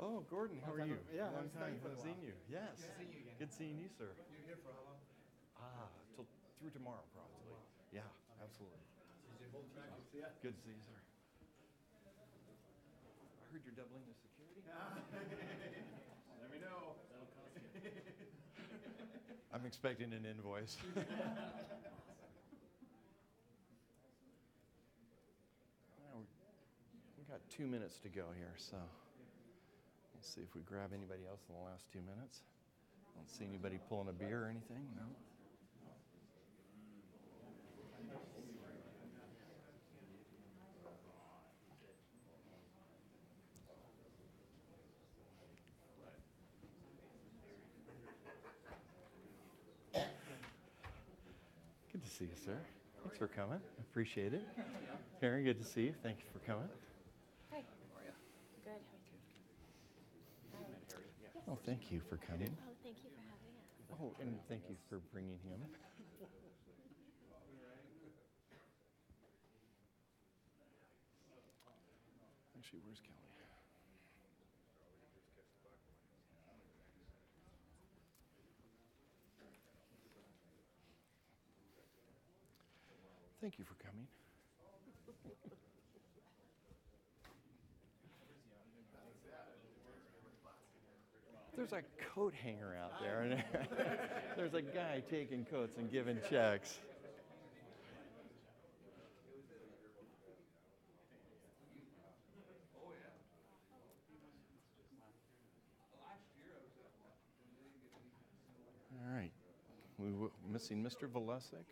Oh, Gordon, how are you? Yeah, long time. for a Haven't seen you. Yes. Good seeing you again. Good seeing you, sir. You're here for how long? Till through tomorrow, probably. Yeah, absolutely. Yeah. Good to see you, sir. I heard you're doubling the security. Let me know. That'll cost you. I'm expecting an invoice. We got 2 minutes to go here, so we'll see if we grab anybody else in the last 2 minutes. I don't see anybody pulling a beer or anything, no? Good to see you, sir. Thanks for coming. I appreciate it. Karen, good to see you. Thank you for coming. Hi. How are you? Good. Oh, thank you for coming. Oh, thank you for having us. Oh, and thank you for bringing him. Actually, where's Kelly? Thank you for coming. There's a coat hanger out there, and there's a guy taking coats and giving checks. All right, we're missing Mr. Valesic.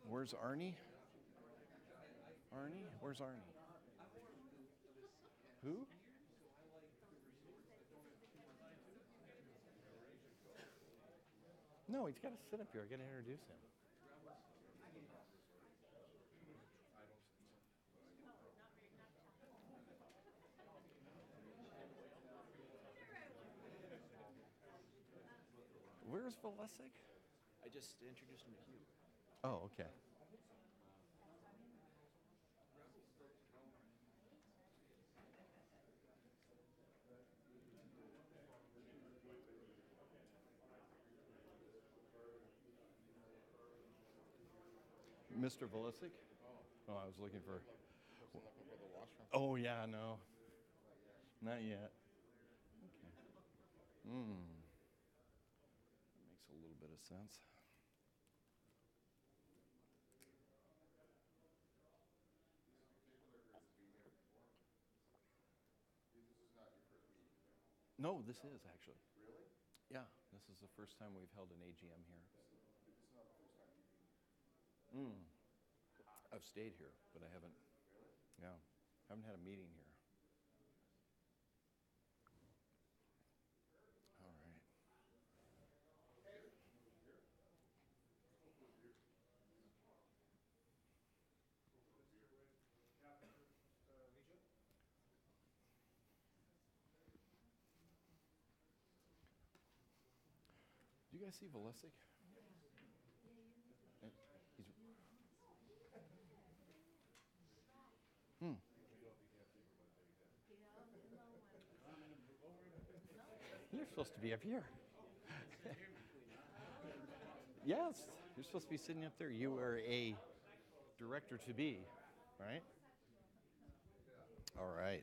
Where's Arnie? Arnie? Where's Arnie? Who? No, he's got to sit up here. I got to introduce him. Where's Valesic? I just introduced him to you. Oh, okay. Mr. Valesic? Oh, I was looking for. Oh, yeah, no. Not yet. Okay. That makes a little bit of sense. No, this is actually. Really? Yeah, this is the first time we've held an AGM here. It's not the first time you've been. I've stayed here, but I haven't. Really? Yeah, haven't had a meeting here. All right. Do you guys see Valesic? You're supposed to be up here. Yes, you're supposed to be sitting up there. You are a director to be, right? All right.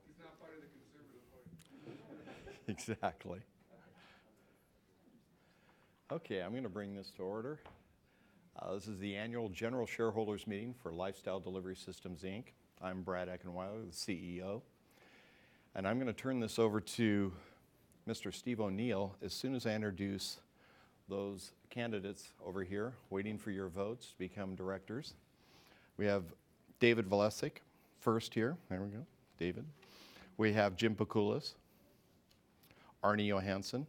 He's not part of the Conservative Party. Exactly. Okay, I'm going to bring this to order. This is the annual general shareholders meeting for Lifestyle Delivery Systems, Inc. I'm Brad Eckenweiler, the CEO. And I'm going to turn this over to Mr. Steve O'Neill as soon as I introduce those candidates over here waiting for your votes to become directors. We have David Valesic first here. There we go, David. We have Jim Pakulis, Arnie Johansson,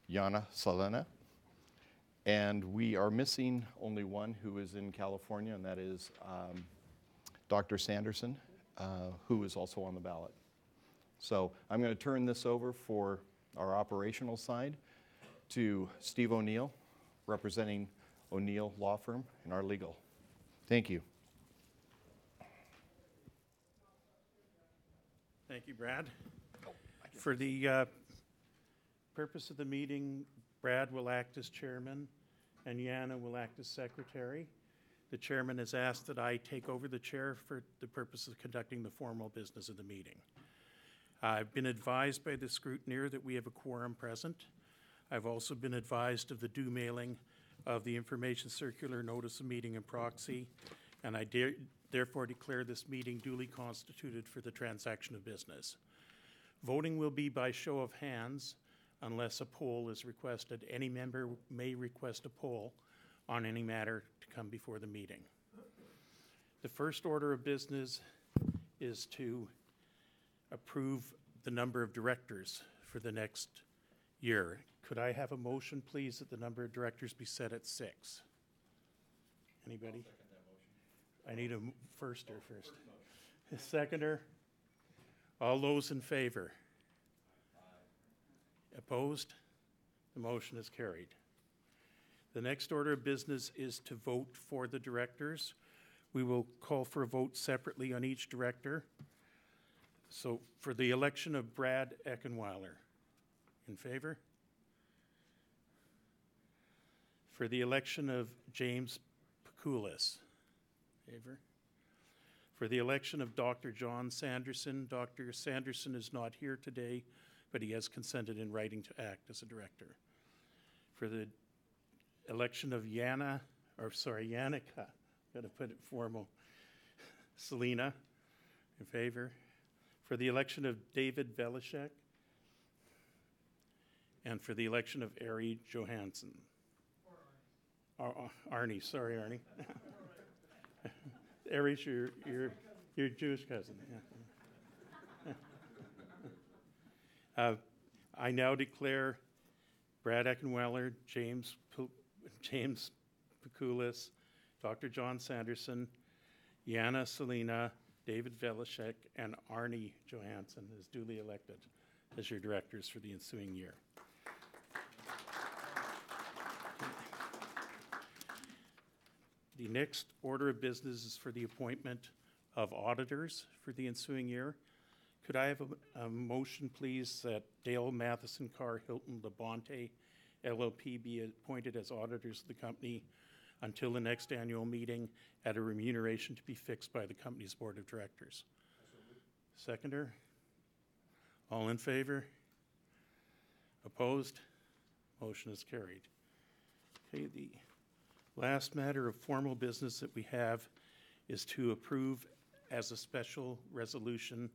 Jana Salena, and we are missing only one who is in California, and that is Dr. Sanderson, who is also on the ballot. So I'm going to turn this over for our operational side to Steve O'Neill, representing O'Neill Law Firm in our legal. Thank you. Thank you, Brad. For the purpose of the meeting, Brad will act as chairman and Yana will act as secretary. The chairman has asked that I take over the chair for the purpose of conducting the formal business of the meeting. I've been advised by the scrutineer that we have a quorum present. I've also been advised of the due mailing of the information circular, notice of meeting, and proxy, and I therefore declare this meeting duly constituted for the transaction of business. Voting will be by show of hands unless a poll is requested. Any member may request a poll on any matter to come before the meeting. The first order of business is to approve the number of directors for the next year. Could I have a motion, please, that the number of directors be set at 6? Anybody? I need a firster first. A seconder? All those in favor? Opposed? The motion is carried. The next order of business is to vote for the directors. We will call for a vote separately on each director. So for the election of Brad Eckenweiler, in favor? For the election of James Pekulis, favor? For the election of Dr. John Sanderson, Dr. Sanderson is not here today, but he has consented in writing to act as a director. For the election of Yannicka, got to put it formal, Selena, in favor. For the election of David Velishek, and for the election of Ari Johansson. Arnie, sorry, Arnie. Ari's your Jewish cousin. Yeah. I now declare Brad Eckenweiler, James Pekulis, Dr. John Sanderson, Yana Selena, David Velishek, and Arnie Johansson as duly elected as your directors for the ensuing year. The next order of business is for the appointment of auditors for the ensuing year. Could I have a motion, please, that Dale Matheson Carr Hilton Labonte LLP be appointed as auditors of the company until the next annual meeting at a remuneration to be fixed by the company's board of directors? Seconder? All in favor? Opposed? Motion is carried. Okay, the last matter of formal business that we have is to approve as a special resolution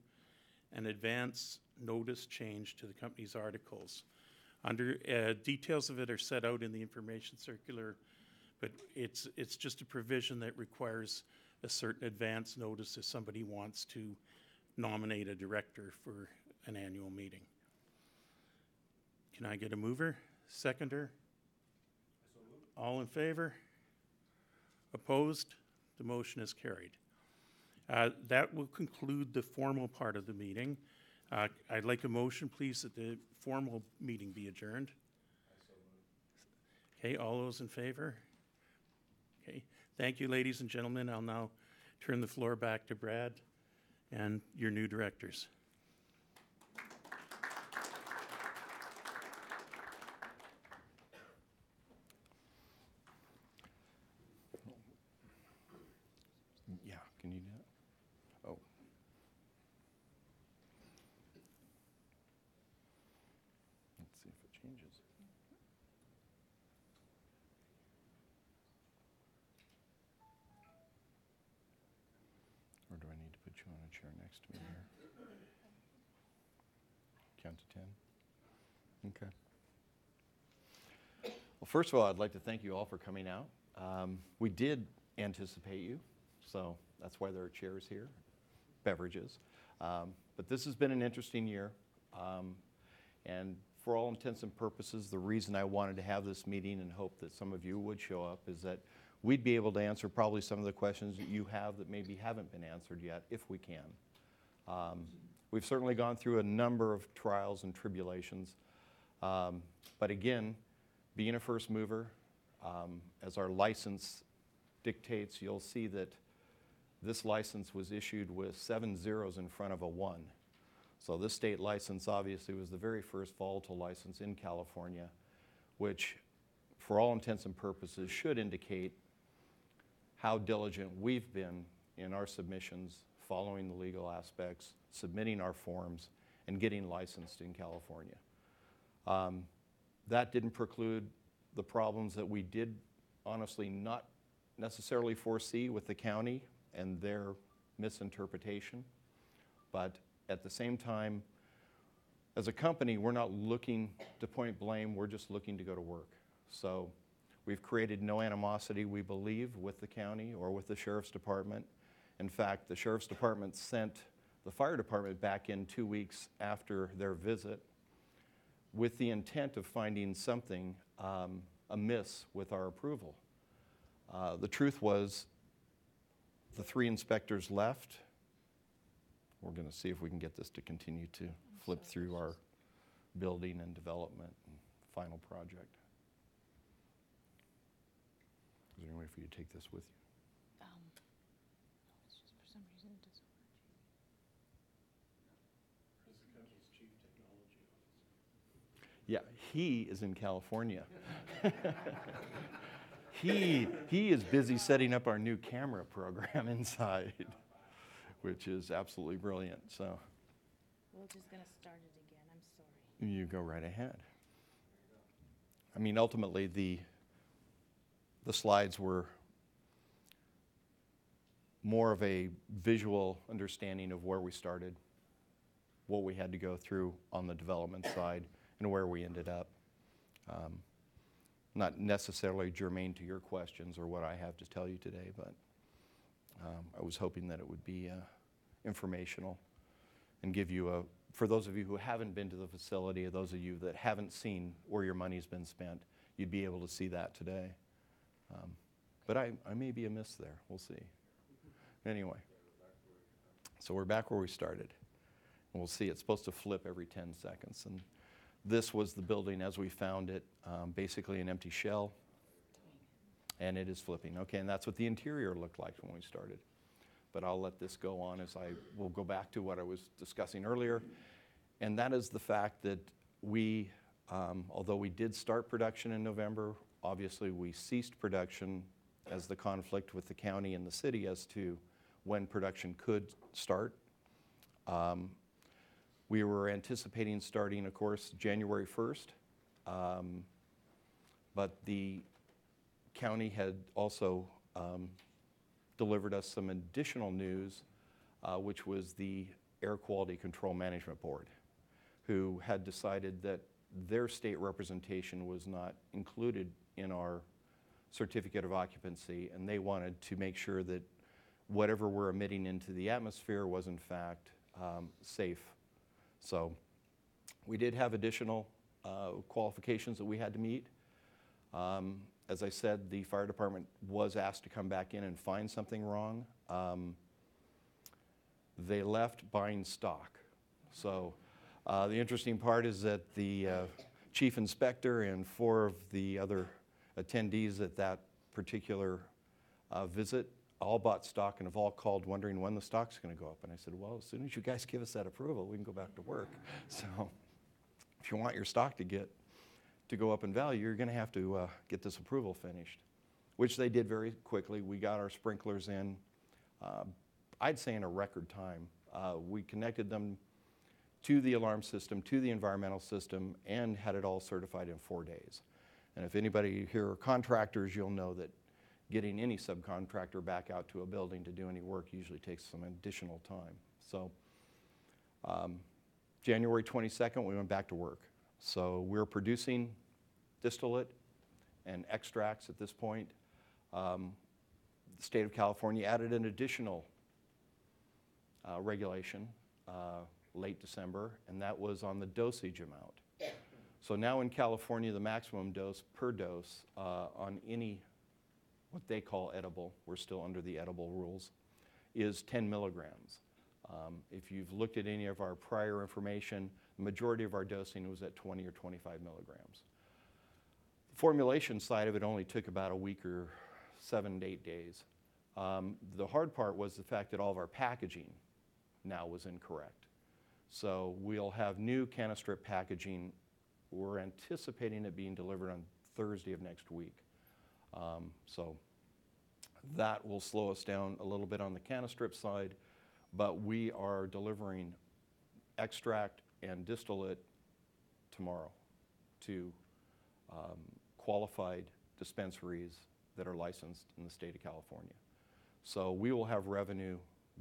an advance notice change to the company's articles. Details of it are set out in the information circular, but it's just a provision that requires a certain advance notice if somebody wants to nominate a director for an annual meeting. Can I get a mover? Seconder? All in favor? Opposed? The motion is carried. That will conclude the formal part of the meeting. I'd like a motion, please, that the formal meeting be adjourned. Okay, all those in favor? Okay, thank you, ladies and gentlemen. I'll now turn the floor back to Brad and your new directors. Yeah, can you do that? Oh. Let's see if it changes. Or do I need to put you on a chair next to me here? Count to 10? Okay. Well, first of all, I'd like to thank you all for coming out. We did anticipate you, so that's why there are chairs here, beverages. But this has been an interesting year. And for all intents and purposes, the reason I wanted to have this meeting and hope that some of you would show up is that we'd be able to answer probably some of the questions that you have that maybe haven't been answered yet, if we can. We've certainly gone through a number of trials and tribulations. But again, being a first mover, as our license dictates, you'll see that this license was issued with 7 zeros in front of a 1. So this state license obviously was the very first volatile license in California, which for all intents and purposes should indicate how diligent we've been in our submissions, following the legal aspects, submitting our forms, and getting licensed in California. That didn't preclude the problems that we did honestly not necessarily foresee with the county and their misinterpretation. But at the same time, as a company, we're not looking to point blame, we're just looking to go to work. So we've created no animosity, we believe, with the county or with the Sheriff's Department. In fact, the Sheriff's Department sent the fire department back in 2 weeks after their visit with the intent of finding something amiss with our approval. The truth was, the 3 inspectors left. We're going to see if we can get this to continue to flip through our building and development and final project. Is there any way for you to take this with you? It's just for some reason it doesn't work. He's the county's chief technology officer. Yeah, he is in California. He is busy setting up our new camera program inside, which is absolutely brilliant. So We're just gonna start it again, I'm sorry. you go right ahead. I mean, ultimately, the slides were more of a visual understanding of where we started, what we had to go through on the development side, and where we ended up. Not necessarily germane to your questions or what I have to tell you today, but I was hoping that it would be informational and give you for those of you who haven't been to the facility, or those of you that haven't seen where your money's been spent, you'd be able to see that today. But I may be amiss there, we'll see. Anyway, so we're back where we started. And we'll see, it's supposed to flip every 10 seconds. And this was the building as we found it, basically an empty shell. And it is flipping. Okay, and that's what the interior looked like when we started. But I'll let this go on as I will go back to what I was discussing earlier. And that is the fact that we, although we did start production in November, obviously we ceased production as the conflict with the county and the city as to when production could start. We were anticipating starting, of course, January 1st, but the county had also delivered us some additional news, which was the Air Quality Control Management Board, who had decided that their state representation was not included in our certificate of occupancy, and they wanted to make sure that whatever we're emitting into the atmosphere was in fact safe. So we did have additional qualifications that we had to meet. As I said, the fire department was asked to come back in and find something wrong. They left buying stock. So the interesting part is that the chief inspector and 4 of the other attendees at that particular visit all bought stock and have all called wondering when the stock's going to go up. And I said, well, as soon as you guys give us that approval, we can go back to work. So if you want your stock to go up in value, you're going to have to get this approval finished, which they did very quickly. We got our sprinklers in, I'd say in a record time. We connected them to the alarm system, to the environmental system, and had it all certified in 4 days. And if anybody here are contractors, you'll know that getting any subcontractor back out to a building to do any work usually takes some additional time. So January 22nd, we went back to work. So we're producing distillate and extracts at this point. The state of California added an additional regulation late December, and that was on the dosage amount. So now in California, the maximum dose per dose on any what they call edible, we're still under the edible rules, is 10 milligrams. If you've looked at any of our prior information, the majority of our dosing was at 20 or 25 milligrams. The formulation side of it only took about a week or 7 to 8 days. The hard part was the fact that all of our packaging now was incorrect. So we'll have new canistrip packaging. We're anticipating it being delivered on Thursday of next week. So that will slow us down a little bit on the canistrip side, but we are delivering extract and distillate tomorrow to qualified dispensaries that are licensed in the state of California. So we will have revenue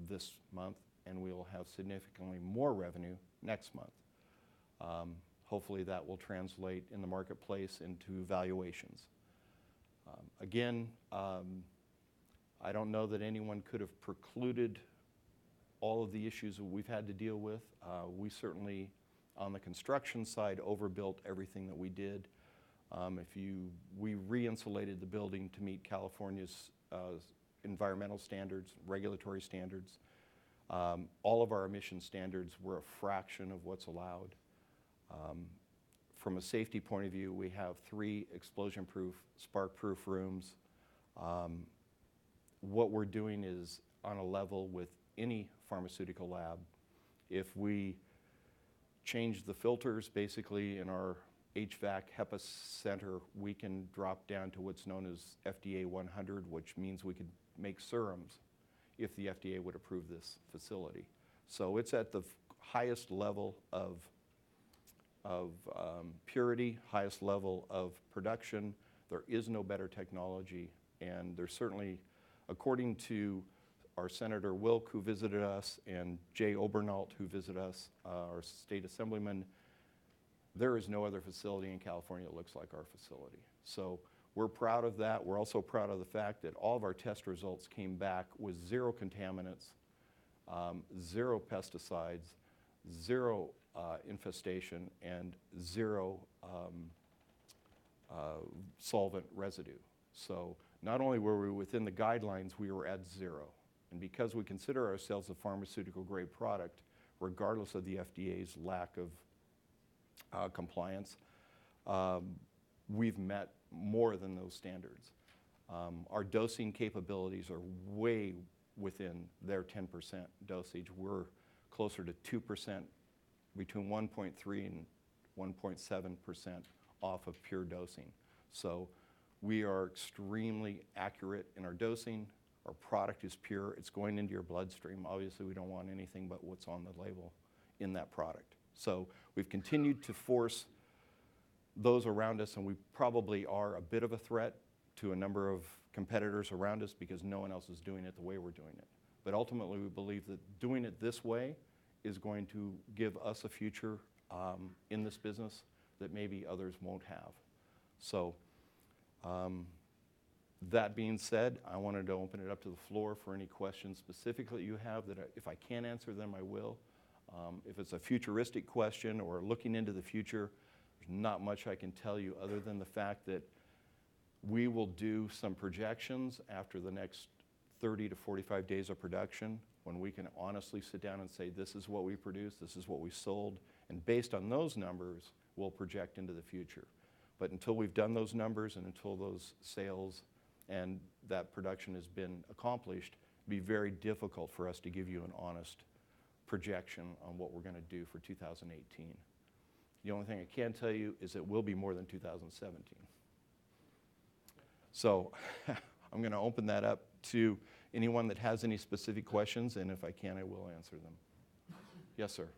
this month, and we will have significantly more revenue next month. Hopefully that will translate in the marketplace into valuations. Again, I don't know that anyone could have precluded all of the issues that we've had to deal with. We certainly, on the construction side, overbuilt everything that we did. We re-insulated the building to meet California's environmental standards, regulatory standards. All of our emission standards were a fraction of what's allowed. From a safety point of view, we have 3 explosion-proof, spark-proof rooms. What we're doing is on a level with any pharmaceutical lab. If we change the filters, basically in our HVAC HEPA center, we can drop down to what's known as FDA 100, which means we could make serums if the FDA would approve this facility. So it's at the highest level of purity, highest level of production. There is no better technology, and there's certainly, according to our Senator Wilk, who visited us, and Jay Obernault, who visited us, our state assemblyman, there is no other facility in California that looks like our facility. So we're proud of that. We're also proud of the fact that all of our test results came back with 0 contaminants, 0 pesticides, 0 infestation, and 0 solvent residue. So not only were we within the guidelines, we were at 0. And because we consider ourselves a pharmaceutical grade product, regardless of the FDA's lack of compliance, we've met more than those standards. Our dosing capabilities are way within their 10% dosage. We're closer to 2%, between 1.3 and 1.7% off of pure dosing. So we are extremely accurate in our dosing. Our product is pure. It's going into your bloodstream. Obviously, we don't want anything but what's on the label in that product. So we've continued to force those around us, and we probably are a bit of a threat to a number of competitors around us because no one else is doing it the way we're doing it. But ultimately, we believe that doing it this way is going to give us a future in this business that maybe others won't have. So that being said, I wanted to open it up to the floor for any questions specifically you have that if I can't answer them, I will. If it's a futuristic question or looking into the future, there's not much I can tell you other than the fact that we will do some projections after the next 30 to 45 days of production when we can honestly sit down and say, this is what we produced, this is what we sold, and based on those numbers, we'll project into the future. But until we've done those numbers and until those sales and that production has been accomplished, it'd be very difficult for us to give you an honest projection on what we're going to do for 2018. The only thing I can tell you is it will be more than 2017. So I'm going to open that up to anyone that has any specific questions, and if I can, I will answer them. Yes, sir.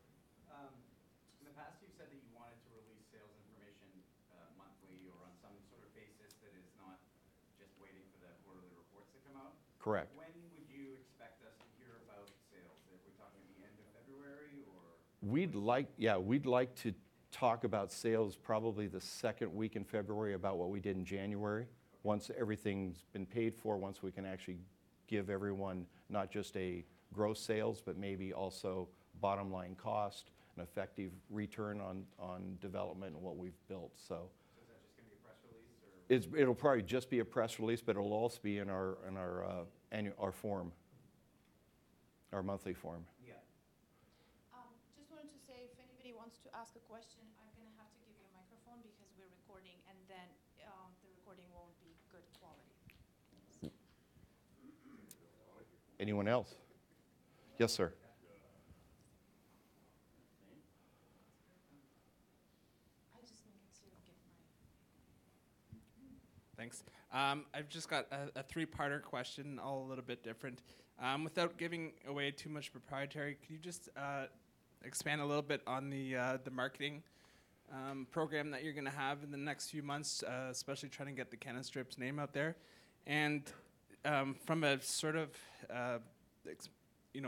In the past, you've said that you wanted to release sales information monthly or on some sort of basis that is not just waiting for the quarterly reports to come out. Correct. When would you expect us to hear about sales? Are we talking at the end of February or? We'd like to talk about sales probably the second week in February about what we did in January. Once everything's been paid for, once we can actually give everyone not just a gross sales, but maybe also bottom line cost, an effective return on development and what we've built. So is that just going to be a press release? Or? It'll probably just be a press release, but it'll also be in our form, our monthly form. Yeah. Just wanted to say, if anybody wants to ask a question, I'm going to have to give you a microphone because we're recording, and then the recording won't be good quality. Anyone else? Yes, sir. Thanks. I've just got a three-parter question, all a little bit different. Without giving away too much proprietary, could you just expand a little bit on the marketing program that you're going to have in the next few months, especially trying to get the Canastrip's name out there? And from a sort of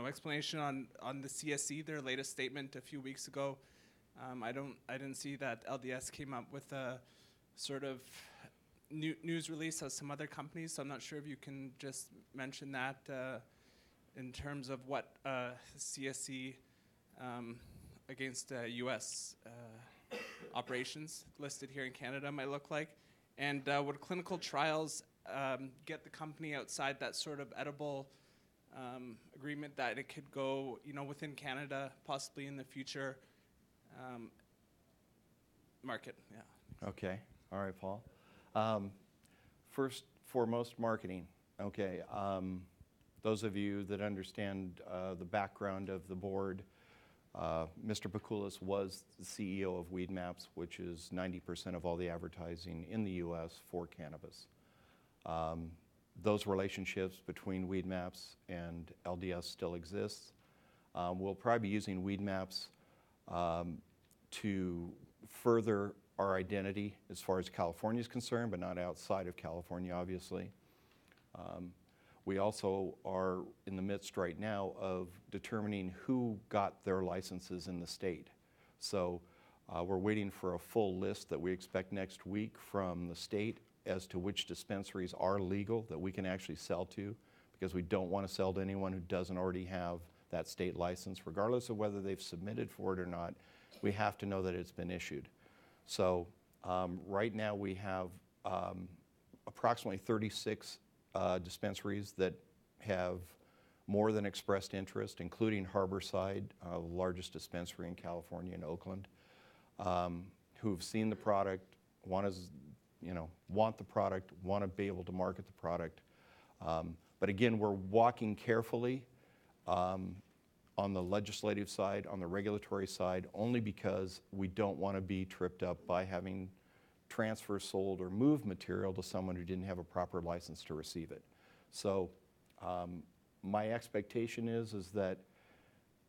explanation on the CSE, their latest statement a few weeks ago, I didn't see that LDS came up with a sort of news release as some other companies, so I'm not sure if you can just mention that in terms of what CSE against U.S. Operations listed here in Canada might look like, and would clinical trials get the company outside that sort of edible agreement that it could go, within Canada, possibly in the future market? Yeah. Okay. All right, Paul. First, foremost, marketing. Okay. Those of you that understand the background of the board, Mr. Pakulis was the CEO of Weedmaps, which is 90% of all the advertising in the U.S. for cannabis. Those relationships between Weedmaps and LDS still exist. We'll probably be using Weedmaps to further our identity as far as California is concerned, but not outside of California, obviously. We also are in the midst right now of determining who got their licenses in the state. So we're waiting for a full list that we expect next week from the state as to which dispensaries are legal that we can actually sell to, because we don't want to sell to anyone who doesn't already have that state license, regardless of whether they've submitted for it or not. We have to know that it's been issued. So right now we have approximately 36 dispensaries that have more than expressed interest, including Harborside, the largest dispensary in California in Oakland, who've seen the product, want the product, want to be able to market the product. But again, we're walking carefully on the legislative side, on the regulatory side, only because we don't want to be tripped up by having transfer, sold, or moved material to someone who didn't have a proper license to receive it. So my expectation is that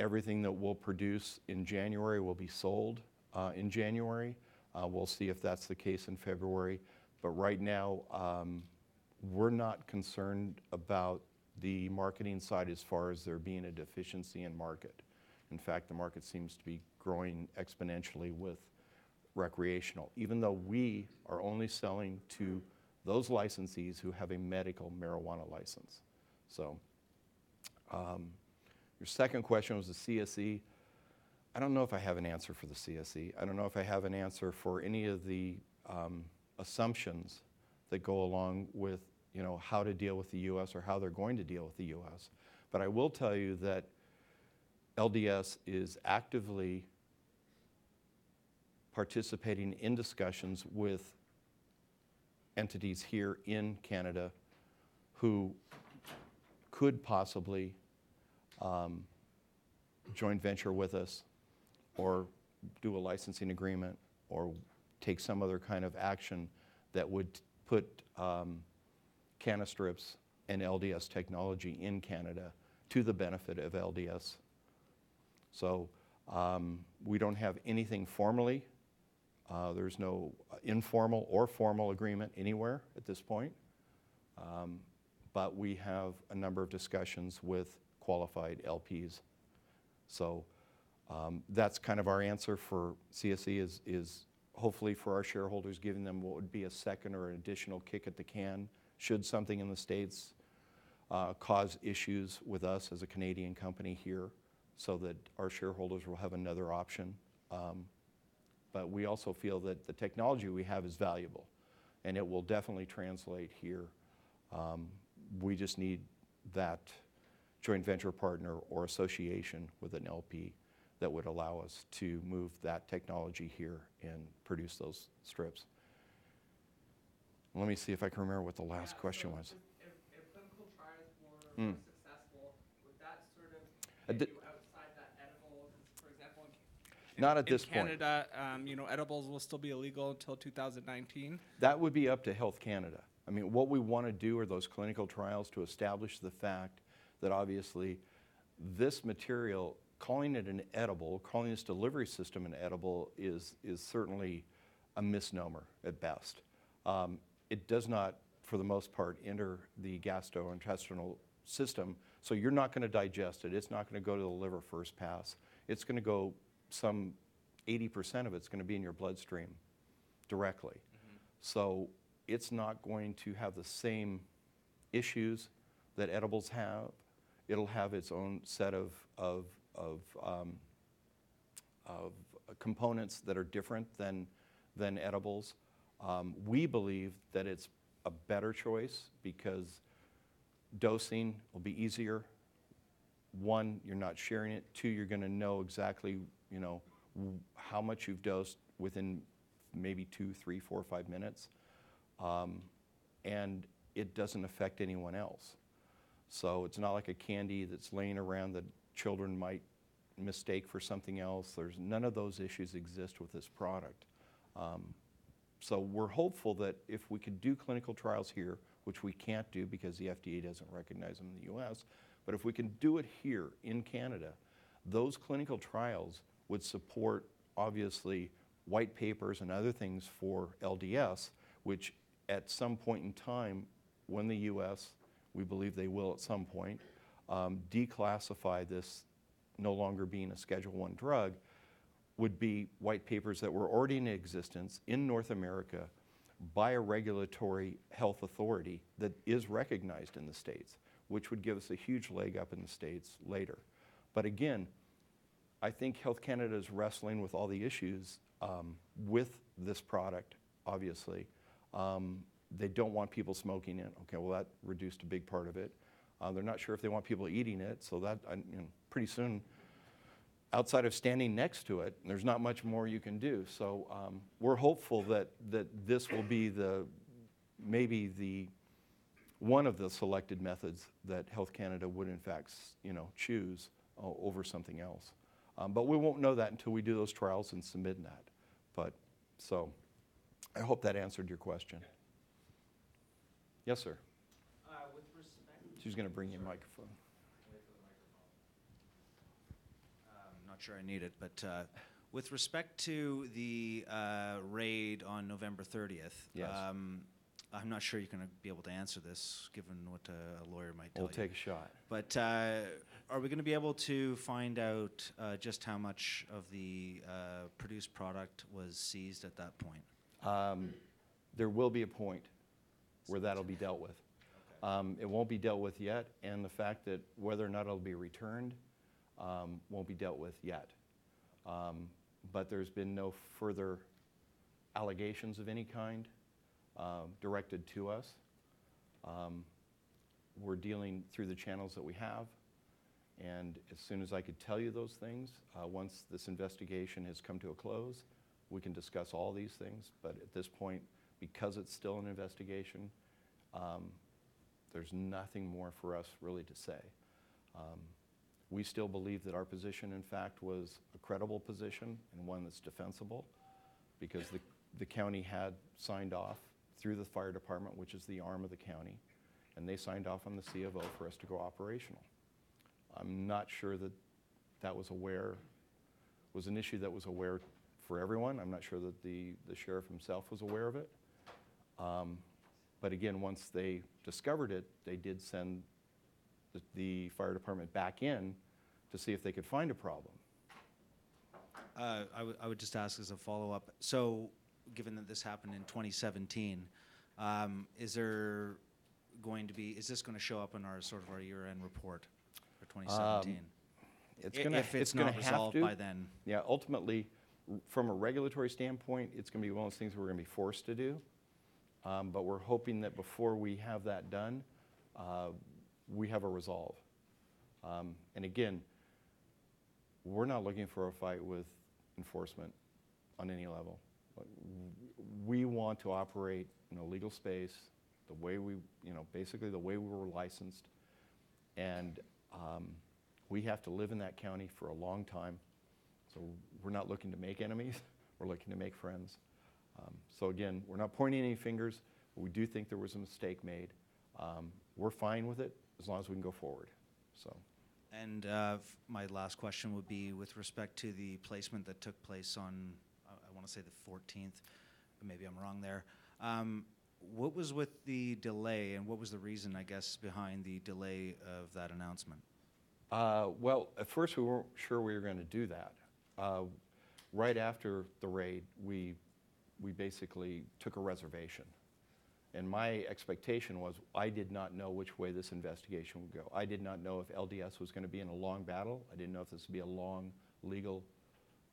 everything that we'll produce in January will be sold in January. We'll see if that's the case in February. But right now, we're not concerned about the marketing side as far as there being a deficiency in market. In fact, the market seems to be growing exponentially with recreational, even though we are only selling to those licensees who have a medical marijuana license. So your second question was the CSE. I don't know if I have an answer for the CSE. I don't know if I have an answer for any of the assumptions that go along with how to deal with the U.S. or how they're going to deal with the U.S. But I will tell you that LDS is actively participating in discussions with entities here in Canada who could possibly joint venture with us or do a licensing agreement or take some other kind of action that would put Canastrips and LDS technology in Canada to the benefit of LDS. So we don't have anything formally. There's no informal or formal agreement anywhere at this point. But we have a number of discussions with qualified LPs. So that's kind of our answer for CSE is hopefully for our shareholders, giving them what would be a second or an additional kick at the can should something in the States cause issues with us as a Canadian company here, so that our shareholders will have another option. But we also feel that the technology we have is valuable, and it will definitely translate here. We just need that joint venture partner or association with an LP that would allow us to move that technology here and produce those strips. Let me see if I can remember what the last question was. If clinical trials were successful, would that sort of get you outside that edible? For example, not at this point. In Canada, edibles will still be illegal until 2019. That would be up to Health Canada. I mean, what we want to do are those clinical trials to establish the fact that obviously this material, calling it an edible, calling this delivery system an edible is certainly a misnomer at best. It does not, for the most part, enter the gastrointestinal system, so you're not going to digest it. It's not going to go to the liver first pass. It's going to go, some 80% of it's going to be in your bloodstream directly. So it's not going to have the same issues that edibles have. It'll have its own set of components that are different than edibles. We believe that it's a better choice because dosing will be easier. One, you're not sharing it. Two, you're going to know exactly, you know, how much you've dosed within maybe 2, 3, 4, 5 minutes. And it doesn't affect anyone else. So it's not like a candy that's laying around that children might mistake for something else. There's none of those issues exist with this product. So we're hopeful that if we could do clinical trials here, which we can't do because the FDA doesn't recognize them in the US, but if we can do it here in Canada, those clinical trials would support, obviously, white papers and other things for LDS, which at some point in time, when the US, we believe they will at some point, declassify this no longer being a Schedule I drug, would be white papers that were already in existence in North America by a regulatory health authority that is recognized in the States, which would give us a huge leg up in the States later. But again, I think Health Canada is wrestling with all the issues with this product, obviously. They don't want people smoking it. Okay, well, that reduced a big part of it. They're not sure if they want people eating it, so that, you know, pretty soon, outside of standing next to it, there's not much more you can do. So we're hopeful that this will be maybe one of the selected methods that Health Canada would in fact, you know, choose over something else. But we won't know that until we do those trials and submit that. But so I hope that answered your question. Yes, sir. With respect, She's going to bring you a microphone. wait for the microphone. I'm not sure I need it, but with respect to the raid on November 30th, Yes. I'm not sure you're going to be able to answer this, given what a lawyer might tell We'll you. take a shot. But are we going to be able to find out just how much of the produced product was seized at that point? There will be a point where that'll be dealt with. It won't be dealt with yet, and the fact that whether or not it'll be returned won't be dealt with yet. But there's been no further allegations of any kind directed to us. We're dealing through the channels that we have, and as soon as I could tell you those things, once this investigation has come to a close, we can discuss all these things. But at this point, because it's still an investigation, there's nothing more for us really to say. We still believe that our position, in fact, was a credible position and one that's defensible, because the county had signed off through the fire department, which is the arm of the county, and they signed off on the C of O for us to go operational. I'm not sure that that was an issue that was aware for everyone. I'm not sure that the sheriff himself was aware of it. But again, once they discovered it, they did send the fire department back in to see if they could find a problem. I would just ask as a follow-up. So, given that this happened in 2017, is this going to show up in our sort of our year-end report for 2017? If it's not resolved by then. Yeah, ultimately, from a regulatory standpoint, it's going to be one of those things we're going to be forced to do. But we're hoping that before we have that done, we have a resolve. And again, we're not looking for a fight with enforcement on any level. We want to operate in a legal space the way we, basically the way we were licensed. And we have to live in that county for a long time. So we're not looking to make enemies, we're looking to make friends. So again, we're not pointing any fingers, We do think there was a mistake made. We're fine with it as long as we can go forward. So, And my last question would be with respect to the placement that took place on, I want to say the 14th, but maybe I'm wrong there. What was with the delay, and what was the reason, I guess, behind the delay of that announcement? well, at first we weren't sure we were going to do that. Right after the raid, we basically took a reservation. And my expectation was I did not know which way this investigation would go. I did not know if LDS was going to be in a long battle. I didn't know if this would be a long legal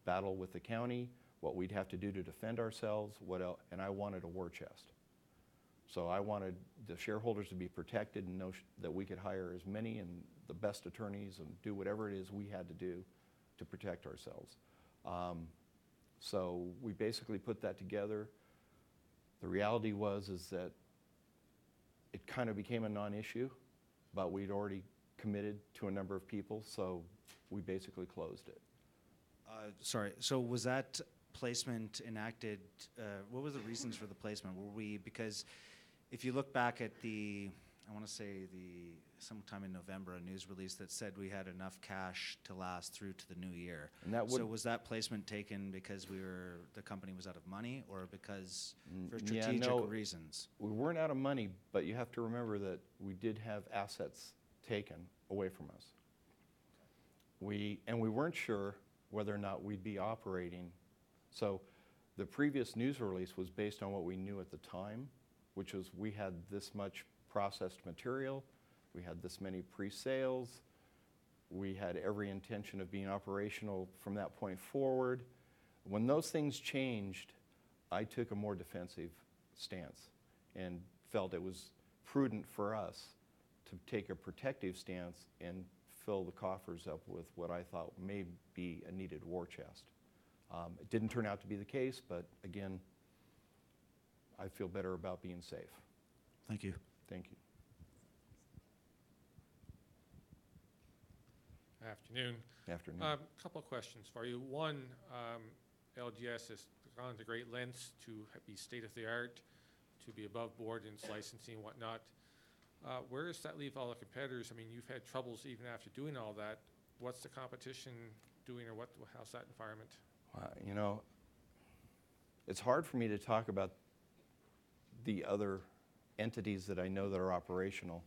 battle with the county, what we'd have to do to defend ourselves, what else, and I wanted a war chest. So I wanted the shareholders to be protected and know that we could hire as many and the best attorneys and do whatever it is we had to do to protect ourselves. So we basically put that together. The reality is that it kind of became a non-issue, but we'd already committed to a number of people, so we basically closed it. Sorry, so was that placement enacted, what was the reasons for the placement? Because if you look back at I want to say sometime in November, a news release that said we had enough cash to last through to the new year. And that so was that placement taken because the company was out of money, or because for Yeah, strategic no, reasons? we weren't out of money, but you have to remember that we did have assets taken away from us. We weren't sure whether or not we'd be operating. So the previous news release was based on what we knew at the time, which was we had this much processed material, we had this many pre-sales, we had every intention of being operational from that point forward. When those things changed, I took a more defensive stance and felt it was prudent for us to take a protective stance and fill the coffers up with what I thought may be a needed war chest. It didn't turn out to be the case, but again, I feel better about being safe. Thank you. Thank you. Afternoon. Afternoon. Couple of questions for you. One, LGS has gone to great lengths to be state-of-the-art, to be above board in its licensing and whatnot. Where does that leave all the competitors? I mean, you've had troubles even after doing all that. What's the competition doing, or how's that environment? You know, it's hard for me to talk about the other entities that I know that are operational,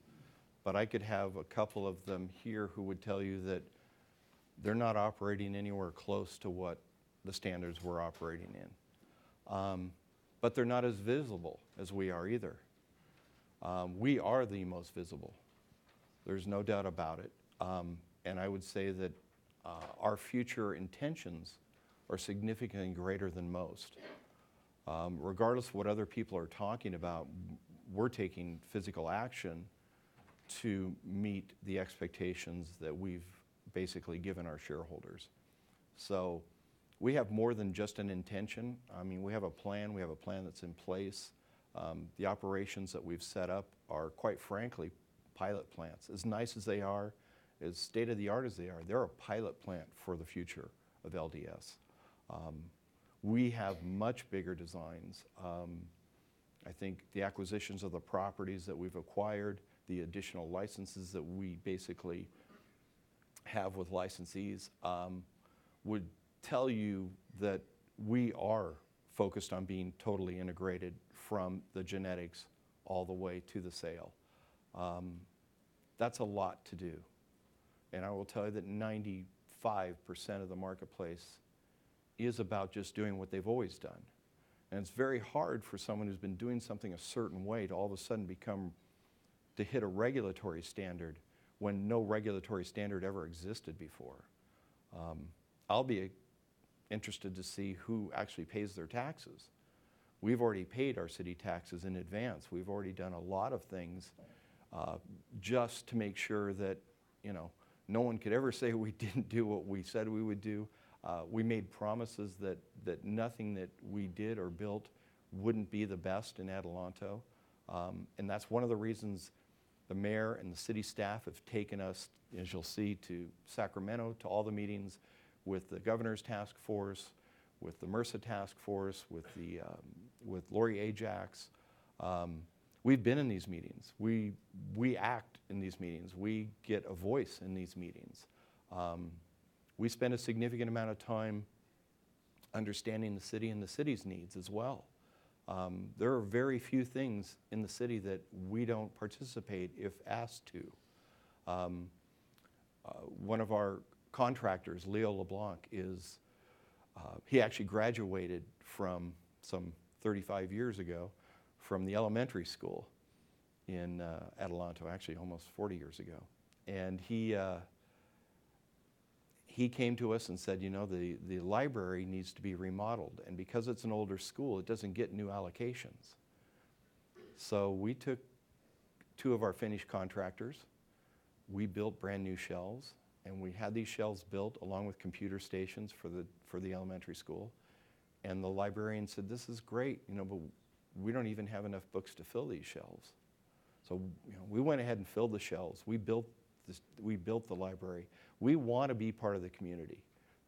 but I could have a couple of them here who would tell you that they're not operating anywhere close to what the standards we're operating in. But they're not as visible as we are either. We are the most visible. There's no doubt about it. And I would say that our future intentions are significantly greater than most. Regardless of what other people are talking about, we're taking physical action to meet the expectations that we've basically given our shareholders. So we have more than just an intention. I mean, we have a plan that's in place. The operations that we've set up are, quite frankly, pilot plants. As nice as they are, as state-of-the-art as they are, they're a pilot plant for the future of LDS. We have much bigger designs. I think the acquisitions of the properties that we've acquired, the additional licenses that we basically have with licensees, would tell you that we are focused on being totally integrated from the genetics all the way to the sale. That's a lot to do. And I will tell you that 95% of the marketplace is about just doing what they've always done. And it's very hard for someone who's been doing something a certain way to all of a sudden to hit a regulatory standard when no regulatory standard ever existed before. I'll be interested to see who actually pays their taxes. We've already paid our city taxes in advance. We've already done a lot of things just to make sure that, you know, no one could ever say we didn't do what we said we would do. We made promises that nothing that we did or built wouldn't be the best in Adelanto. And that's one of the reasons the mayor and the city staff have taken us, as you'll see, to Sacramento, to all the meetings with the governor's task force, with the MRSA task force, with Lori Ajax. we've been in these meetings. We act in these meetings. We get a voice in these meetings. We spend a significant amount of time understanding the city and the city's needs as well. There are very few things in the city that we don't participate if asked to. One of our contractors, Leo LeBlanc, he actually graduated from some 35 years ago from the elementary school in Adelanto, actually almost 40 years ago. And he came to us and said, you know, the library needs to be remodeled, and because it's an older school, it doesn't get new allocations. So we took 2 of our Finnish contractors, we built brand new shelves, and we had these shelves built along with computer stations for the elementary school. And the librarian said, this is great, you know, but we don't even have enough books to fill these shelves. So, you know, we went ahead and filled the shelves. We built the library. We want to be part of the community.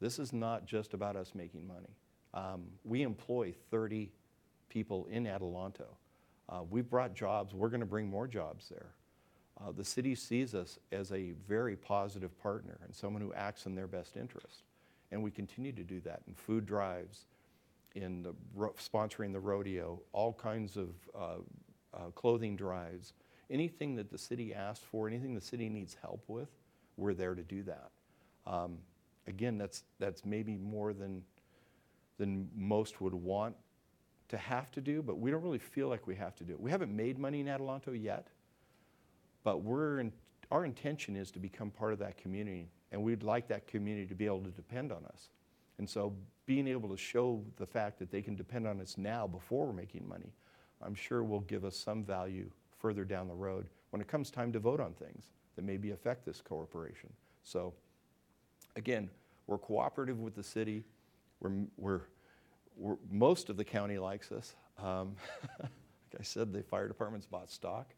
This is not just about us making money. We employ 30 people in Adelanto. We've brought jobs. We're going to bring more jobs there. The city sees us as a very positive partner and someone who acts in their best interest. And we continue to do that in food drives, in sponsoring the rodeo, all kinds of clothing drives. Anything that the city asks for, anything the city needs help with, we're there to do that. Again, that's maybe more than most would want to have to do, but we don't really feel like we have to do it. We haven't made money in Adelanto yet, but our intention is to become part of that community, and we'd like that community to be able to depend on us. And so being able to show the fact that they can depend on us now before we're making money, I'm sure will give us some value further down the road when it comes time to vote on things that maybe affect this corporation. So again, we're cooperative with the city. Most of the county likes us. Like I said, the fire department's bought stock.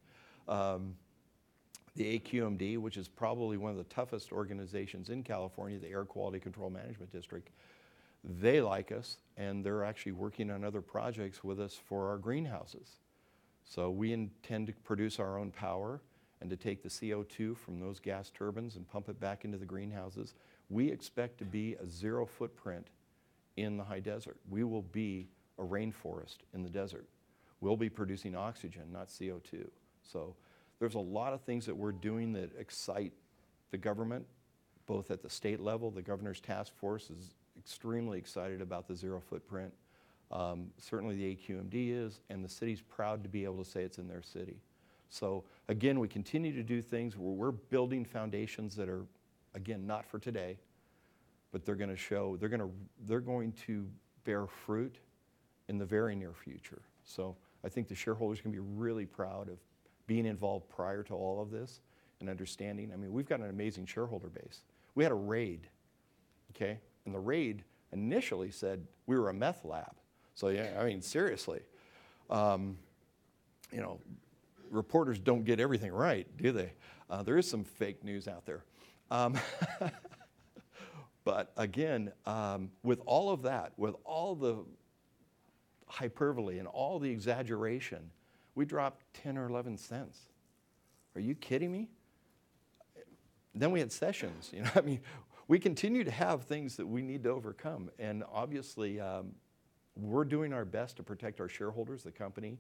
The AQMD, which is probably one of the toughest organizations in California, the Air Quality Control Management District, they like us, and they're actually working on other projects with us for our greenhouses. So we intend to produce our own power and to take the CO2 from those gas turbines and pump it back into the greenhouses. We expect to be a 0 footprint in the high desert. We will be a rainforest in the desert. We'll be producing oxygen, not CO2. So there's a lot of things that we're doing that excite the government, both at the state level. The governor's task force is extremely excited about the 0 footprint. Certainly the AQMD is, and the city's proud to be able to say it's in their city. So again, we continue to do things where we're building foundations that are, again, not for today, but they're going to show, they're going to bear fruit in the very near future. So I think the shareholders can be really proud of being involved prior to all of this and understanding. I mean, we've got an amazing shareholder base. We had a raid, okay? And the raid initially said we were a meth lab. So yeah, I mean, seriously. You know, reporters don't get everything right, do they? There is some fake news out there. But again, with all of that, with all the hyperbole and all the exaggeration, we dropped 10 or 11 cents. Are you kidding me? Then we had sessions, you know, I mean, we continue to have things that we need to overcome. And obviously, we're doing our best to protect our shareholders, the company.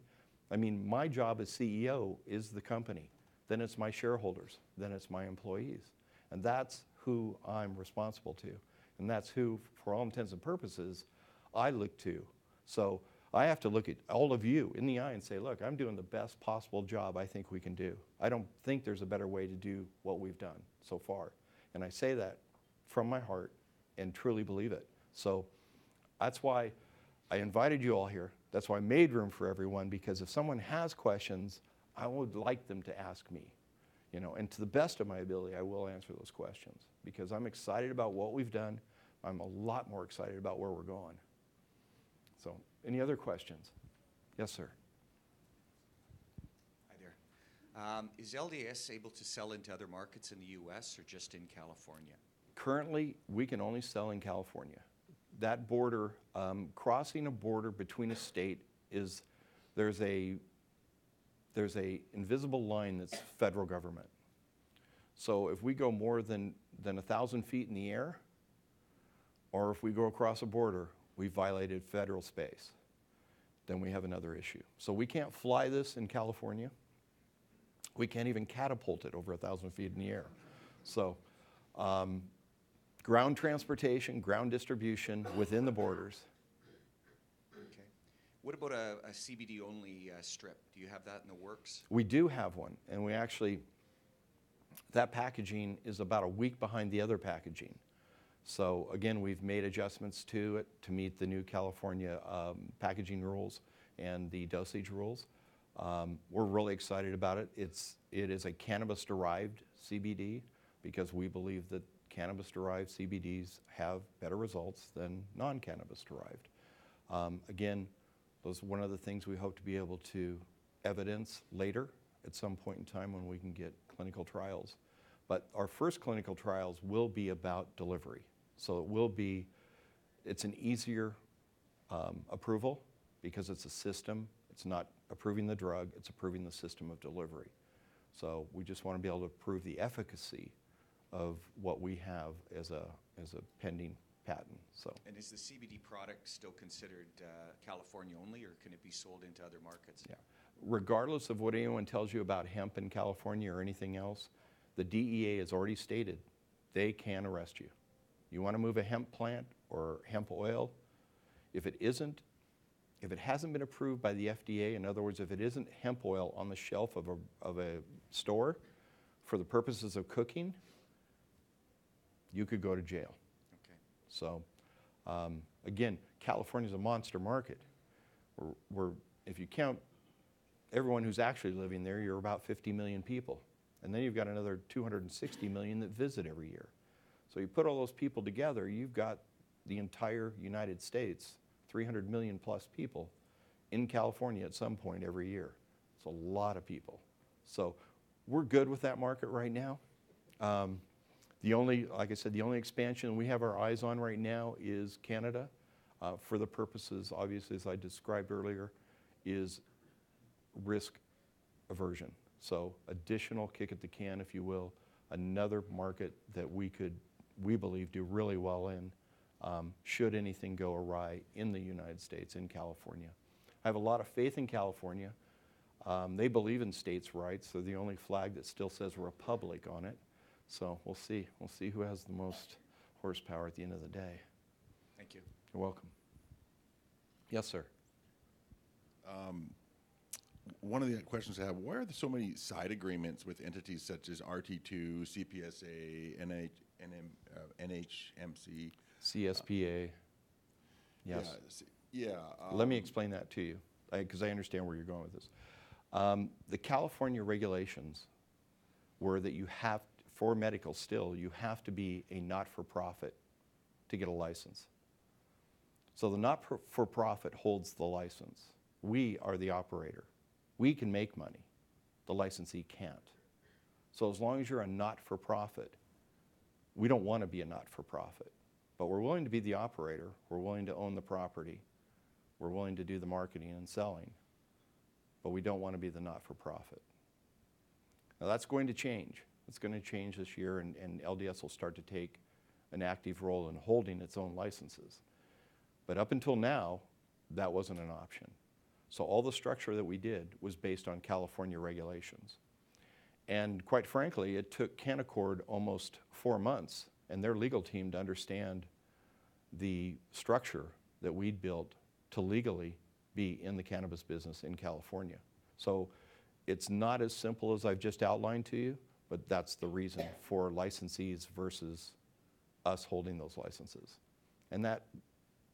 I mean, my job as CEO is the company. Then it's my shareholders. Then it's my employees. And that's who I'm responsible to. And that's who, for all intents and purposes, I look to. So I have to look at all of you in the eye and say, look, I'm doing the best possible job I think we can do. I don't think there's a better way to do what we've done so far. And I say that from my heart and truly believe it. So that's why I invited you all here. That's why I made room for everyone, because if someone has questions, I would like them to ask me. You know, and to the best of my ability, I will answer those questions because I'm excited about what we've done. I'm a lot more excited about where we're going. So, any other questions? Yes, sir. Hi there. Is LDS able to sell into other markets in the U.S. or just in California? Currently, we can only sell in California. That border, crossing a border between a state there's a there's a invisible line that's federal government. So if we go more than 1,000 feet in the air, or if we go across a border, we violated federal space. Then we have another issue. So we can't fly this in California. We can't even catapult it over 1,000 feet in the air. So ground transportation, ground distribution within the borders. Okay. What about a CBD-only strip? Do you have that in the works? We do have one, and we actually, that packaging is about a week behind the other packaging. So again, we've made adjustments to it to meet the new California packaging rules and the dosage rules. We're really excited about it. It is a cannabis-derived CBD because we believe that cannabis-derived CBDs have better results than non-cannabis derived. Again, those are one of the things we hope to be able to evidence later at some point in time when we can get clinical trials. But our first clinical trials will be about delivery. So it's an easier approval because it's a system. It's not approving the drug, it's approving the system of delivery. So we just want to be able to prove the efficacy of what we have as a pending patent. So. And is the CBD product still considered California only, or can it be sold into other markets? Yeah. Regardless of what anyone tells you about hemp in California or anything else, the DEA has already stated they can arrest you. You want to move a hemp plant or hemp oil, if it hasn't been approved by the FDA, in other words, if it isn't hemp oil on the shelf of a store for the purposes of cooking, you could go to jail. Okay. So, again, California's a monster market. If you count everyone who's actually living there, you're about 50 million people. And then you've got another 260 million that visit every year. So you put all those people together, you've got the entire United States, 300 million plus people in California at some point every year. It's a lot of people. So we're good with that market right now. Like I said, the only expansion we have our eyes on right now is Canada. For the purposes, obviously, as I described earlier, is risk aversion. So additional kick at the can, if you will, another market that we believe, do really well in, should anything go awry in the United States, in California. I have a lot of faith in California. They believe in states' rights. They're the only flag that still says republic on it. So we'll see. We'll see who has the most horsepower at the end of the day. Thank you. You're welcome. Yes, sir. One of the questions I have, why are there so many side agreements with entities such as RT2, CPSA, NHMC? CSPA. Yes. Yeah. Let me explain that to you, because I understand where you're going with this. The California regulations were that you have, for medical still, you have to be a not-for-profit to get a license. So the not-for-profit holds the license. We are the operator. We can make money. The licensee can't. So as long as you're a not-for-profit, we don't want to be a not-for-profit, but we're willing to be the operator. We're willing to own the property. We're willing to do the marketing and selling, but we don't want to be the not-for-profit. Now that's going to change. It's going to change this year, and LDS will start to take an active role in holding its own licenses. But up until now, that wasn't an option. So all the structure that we did was based on California regulations. And quite frankly, it took Canaccord almost 4 months and their legal team to understand the structure that we'd built to legally be in the cannabis business in California. So it's not as simple as I've just outlined to you, but that's the reason for licensees versus us holding those licenses. And that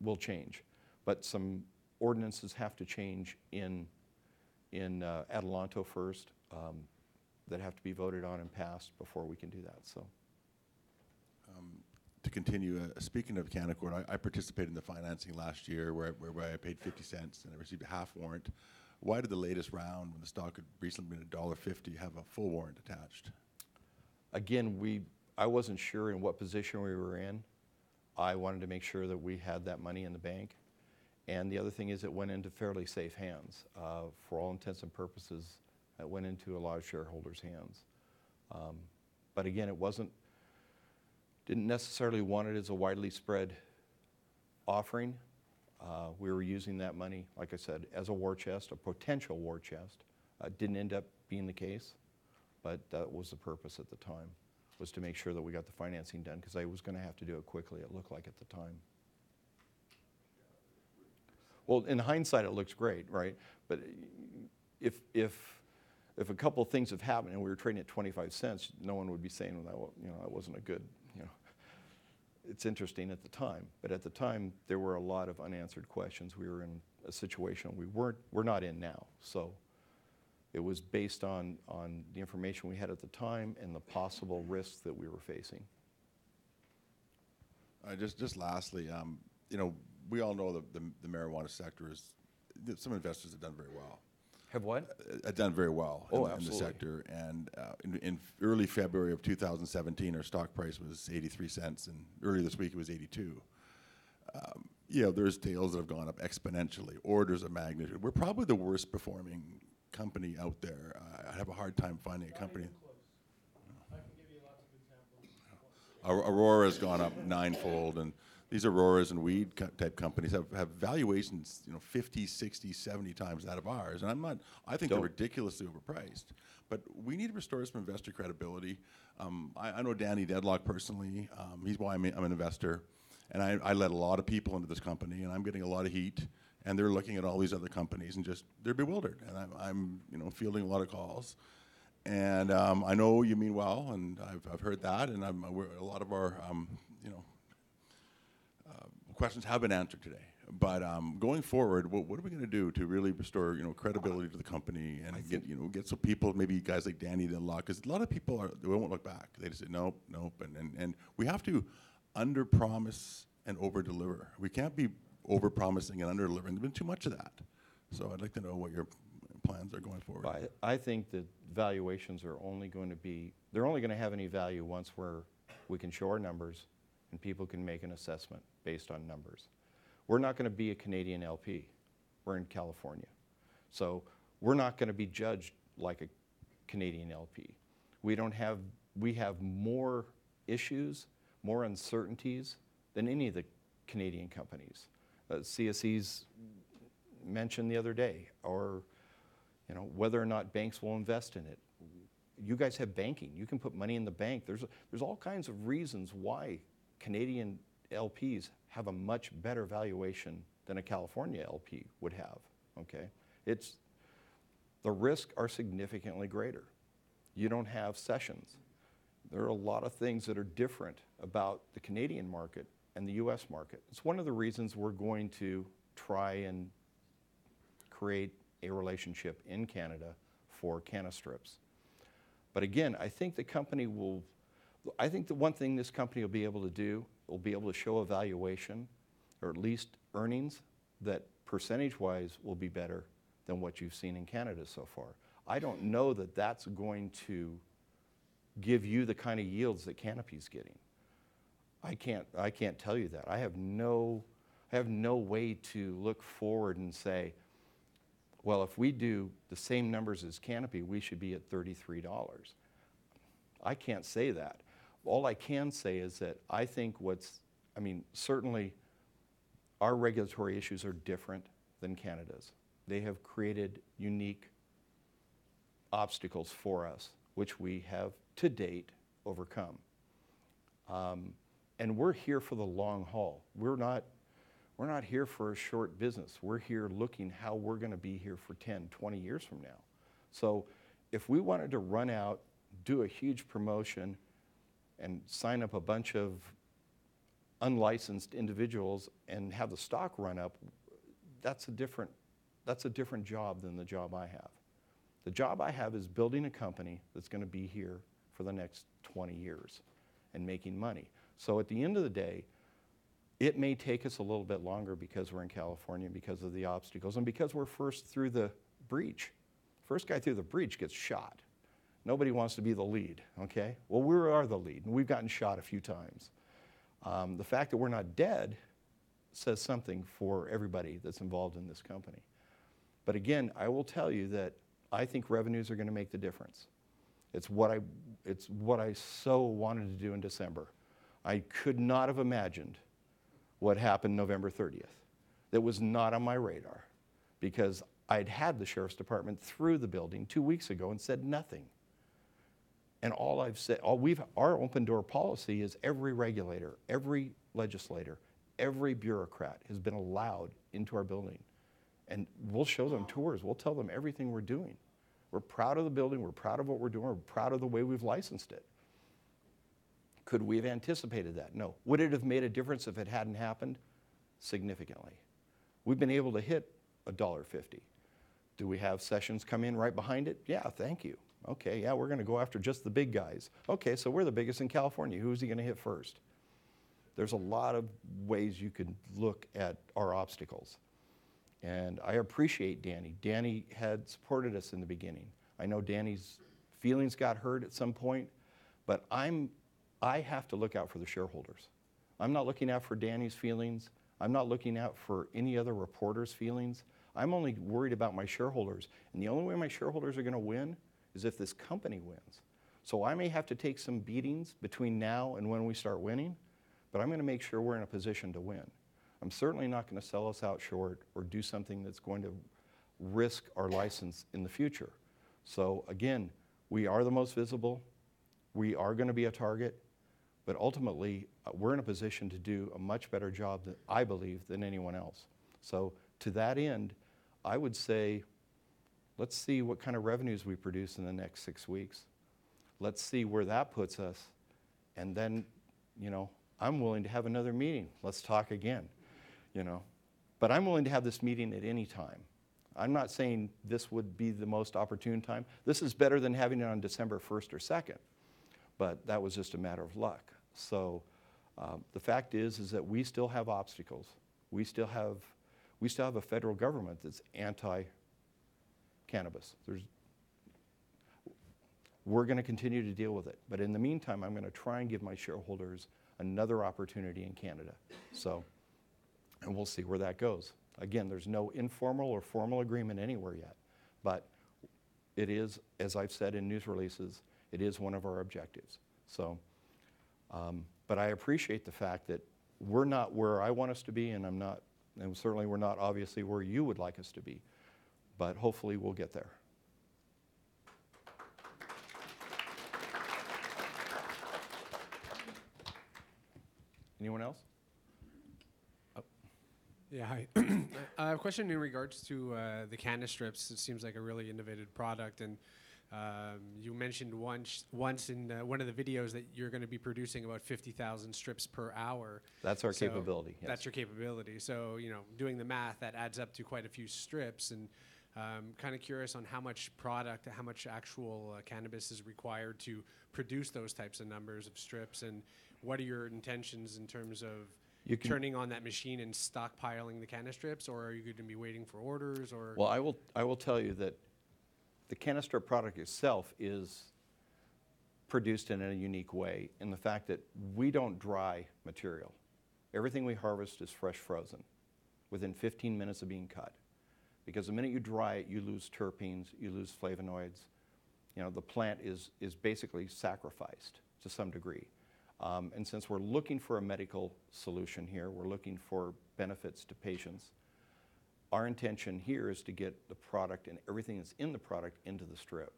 will change. But some ordinances have to change in Adelanto first that have to be voted on and passed before we can do that. So, to continue, speaking of Canaccord, I participated in the financing last year where I paid 50 cents and I received a half warrant. Why did the latest round, when the stock had recently been $1.50, have a full warrant attached? Again, I wasn't sure in what position we were in. I wanted to make sure that we had that money in the bank. And the other thing is it went into fairly safe hands. For all intents and purposes, that went into a lot of shareholders' hands. But again, didn't necessarily want it as a widely spread offering. We were using that money, like I said, as a war chest, a potential war chest. Didn't end up being the case, but that was the purpose at the time, was to make sure that we got the financing done, because I was going to have to do it quickly, it looked like at the time. Well, in hindsight, it looks great, right? But if a couple of things have happened and we were trading at 25 cents, no one would be saying, well, that wasn't a good, It's interesting at the time, but at the time there were a lot of unanswered questions. We were in a situation we're not in now. So it was based on the information we had at the time and the possible risks that we were facing. Just lastly, we all know the marijuana sector some investors have done very well. Have what? Done very well in the sector. And in early February of 2017, our stock price was 83 cents, and earlier this week it was 82. There's deals that have gone up exponentially, orders of magnitude. We're probably the worst performing company out there. I have a hard time finding a company. I can give you lots of examples. Aurora's gone up ninefold, and these Auroras and weed type companies have valuations, 50, 60, 70 times that of ours. And I think they're ridiculously overpriced. But we need to restore some investor credibility. I know Danny Deadlock personally. He's why I'm an investor. And I led a lot of people into this company, and I'm getting a lot of heat. And they're looking at all these other companies and they're bewildered. And I'm fielding a lot of calls. And I know you mean well, and I've heard that. And a lot of our, questions have been answered today. But going forward, what are we going to do to really restore, credibility to the company and get some people, maybe guys like Danny Deadlock, because a lot of people they won't look back. They just say nope, and we have to under-promise and over-deliver. We can't be over-promising and under-delivering. There's been too much of that. So I'd like to know what your plans are going forward. I think that valuations are only going to have any value once we can show our numbers and people can make an assessment based on numbers. We're not going to be a Canadian LP. We're in California. So we're not going to be judged like a Canadian LP. We have more issues, more uncertainties than any of the Canadian companies. CSE's mentioned the other day, or whether or not banks will invest in it. You guys have banking. You can put money in the bank. There's all kinds of reasons why Canadian LPs have a much better valuation than a California LP would have, okay? The risks are significantly greater. You don't have sessions. There are a lot of things that are different about the Canadian market and the US market. It's one of the reasons we're going to try and create a relationship in Canada for Canastrips. But again, I think the one thing this company will be able to do, will be able to show a valuation, or at least earnings, that percentage-wise will be better than what you've seen in Canada so far. I don't know that that's going to give you the kind of yields that Canopy's getting. I can't tell you that. I have no way to look forward and say, well, if we do the same numbers as Canopy, we should be at $33. I can't say that. All I can say is that I think certainly our regulatory issues are different than Canada's. They have created unique obstacles for us, which we have to date overcome. And we're here for the long haul. We're not here for a short business. We're here looking how we're going to be here for 10, 20 years from now. So if we wanted to run out, do a huge promotion, and sign up a bunch of unlicensed individuals and have the stock run up, that's a different job than the job I have. The job I have is building a company that's going to be here for the next 20 years and making money. So at the end of the day, it may take us a little bit longer because we're in California, because of the obstacles, and because we're first through the breach. First guy through the breach gets shot. Nobody wants to be the lead, okay? Well, we are the lead, and we've gotten shot a few times. The fact that we're not dead says something for everybody that's involved in this company. But again, I will tell you that I think revenues are going to make the difference. It's what I so wanted to do in December. I could not have imagined what happened November 30th. That was not on my radar because I'd had the sheriff's department through the building 2 weeks ago and said nothing. And all I've said, our open door policy is every regulator, every legislator, every bureaucrat has been allowed into our building. And we'll show them tours. We'll tell them everything we're doing. We're proud of the building. We're proud of what we're doing. We're proud of the way we've licensed it. Could we have anticipated that? No. Would it have made a difference if it hadn't happened? Significantly. We've been able to hit $1.50. Do we have sessions come in right behind it? Yeah, thank you. Okay, yeah, we're going to go after just the big guys. Okay, so we're the biggest in California. Who's he going to hit first? There's a lot of ways you can look at our obstacles. And I appreciate Danny. Danny had supported us in the beginning. I know Danny's feelings got hurt at some point, but I have to look out for the shareholders. I'm not looking out for Danny's feelings. I'm not looking out for any other reporter's feelings. I'm only worried about my shareholders. And the only way my shareholders are going to win is if this company wins. So I may have to take some beatings between now and when we start winning, but I'm going to make sure we're in a position to win. I'm certainly not going to sell us out short or do something that's going to risk our license in the future. So again, we are the most visible. We are going to be a target, but ultimately we're in a position to do a much better job, I believe, than anyone else. So to that end, I would say, let's see what kind of revenues we produce in the next 6 weeks. Let's see where that puts us. And then, I'm willing to have another meeting. Let's talk again, But I'm willing to have this meeting at any time. I'm not saying this would be the most opportune time. This is better than having it on December 1st or 2nd. But that was just a matter of luck. So the fact is that we still have obstacles. We still have a federal government that's anti-cannabis. We're going to continue to deal with it. But in the meantime, I'm going to try and give my shareholders another opportunity in Canada. And we'll see where that goes. Again, there's no informal or formal agreement anywhere yet. But it is, as I've said in news releases, it is one of our objectives. But I appreciate the fact that we're not where I want us to be, and certainly we're not obviously where you would like us to be. But hopefully we'll get there. Anyone else? Yeah, hi. I have a question in regards to the canna strips. It seems like a really innovative product, and you mentioned once in one of the videos that you're going to be producing about 50,000 strips per hour. That's our capability, yes. That's your capability. So, doing the math, that adds up to quite a few strips, and kind of curious on how much product, how much actual cannabis is required to produce those types of numbers of strips, and what are your intentions in terms of turning on that machine and stockpiling the canna strips, or are you going to be waiting for orders? Or Well, I will tell you that the canna strip product itself is produced in a unique way in the fact that we don't dry material. Everything we harvest is fresh frozen within 15 minutes of being cut. Because the minute you dry it, you lose terpenes, you lose flavonoids. The plant is basically sacrificed to some degree. And since we're looking for a medical solution here, we're looking for benefits to patients, our intention here is to get the product and everything that's in the product into the strip.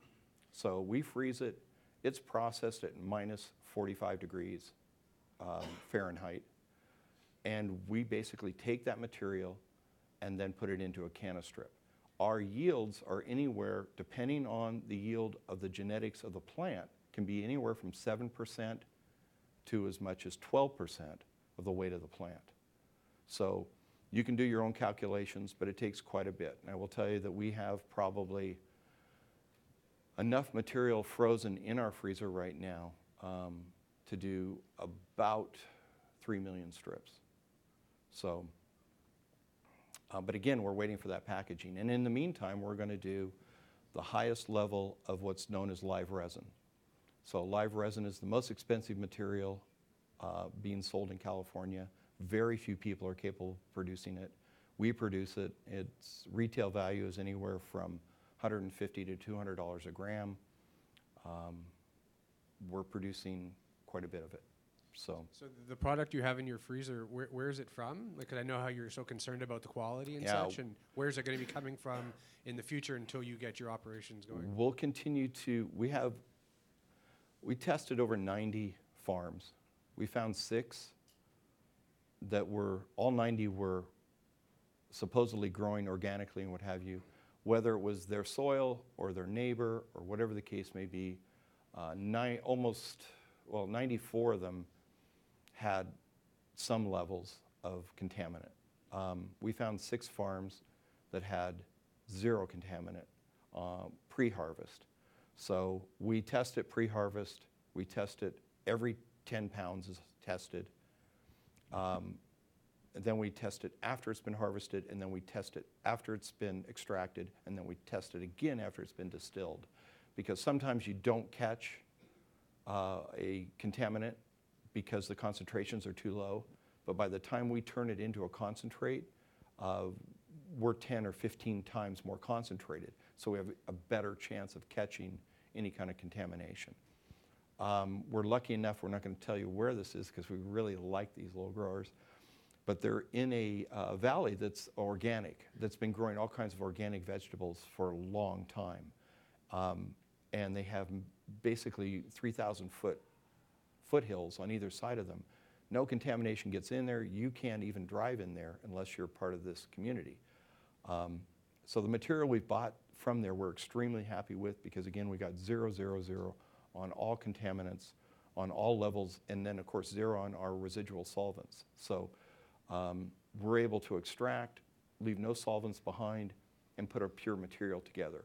So we freeze it. It's processed at minus 45 degrees Fahrenheit. And we basically take that material and then put it into a canna strip. Our yields are anywhere, depending on the yield of the genetics of the plant, can be anywhere from 7% to as much as 12% of the weight of the plant. So you can do your own calculations, but it takes quite a bit. And I will tell you that we have probably enough material frozen in our freezer right now to do about 3 million strips. So, but again, we're waiting for that packaging. And in the meantime, we're going to do the highest level of what's known as live resin. So live resin is the most expensive material being sold in California. Very few people are capable of producing it. We produce it. Its retail value is anywhere from $150 to $200 a gram. We're producing quite a bit of it. So the product you have in your freezer, where is it from? Like, 'cause I know how you're so concerned about the quality and Yeah. such, and where is it going to be coming from in the future until you get your operations going? we'll continue to, we tested over 90 farms. We found 6 that all 90 were supposedly growing organically and what have you. Whether it was their soil or their neighbor or whatever the case may be, 94 of them had some levels of contaminant. We found 6 farms that had 0 contaminant pre-harvest. So we test it pre-harvest, we test it every 10 pounds is tested. And then we test it after it's been harvested, and then we test it after it's been extracted, and then we test it again after it's been distilled. Because sometimes you don't catch a contaminant because the concentrations are too low, but by the time we turn it into a concentrate, we're 10 or 15 times more concentrated. So we have a better chance of catching any kind of contamination. We're lucky enough, we're not going to tell you where this is because we really like these little growers, but they're in a valley that's organic, that's been growing all kinds of organic vegetables for a long time. And they have basically 3,000 foothills on either side of them. No contamination gets in there. You can't even drive in there unless you're part of this community. So the material we've bought from there we're extremely happy with because again we got 0, 0, 0 on all contaminants on all levels, and then of course 0 on our residual solvents. So we're able to extract, leave no solvents behind, and put a pure material together.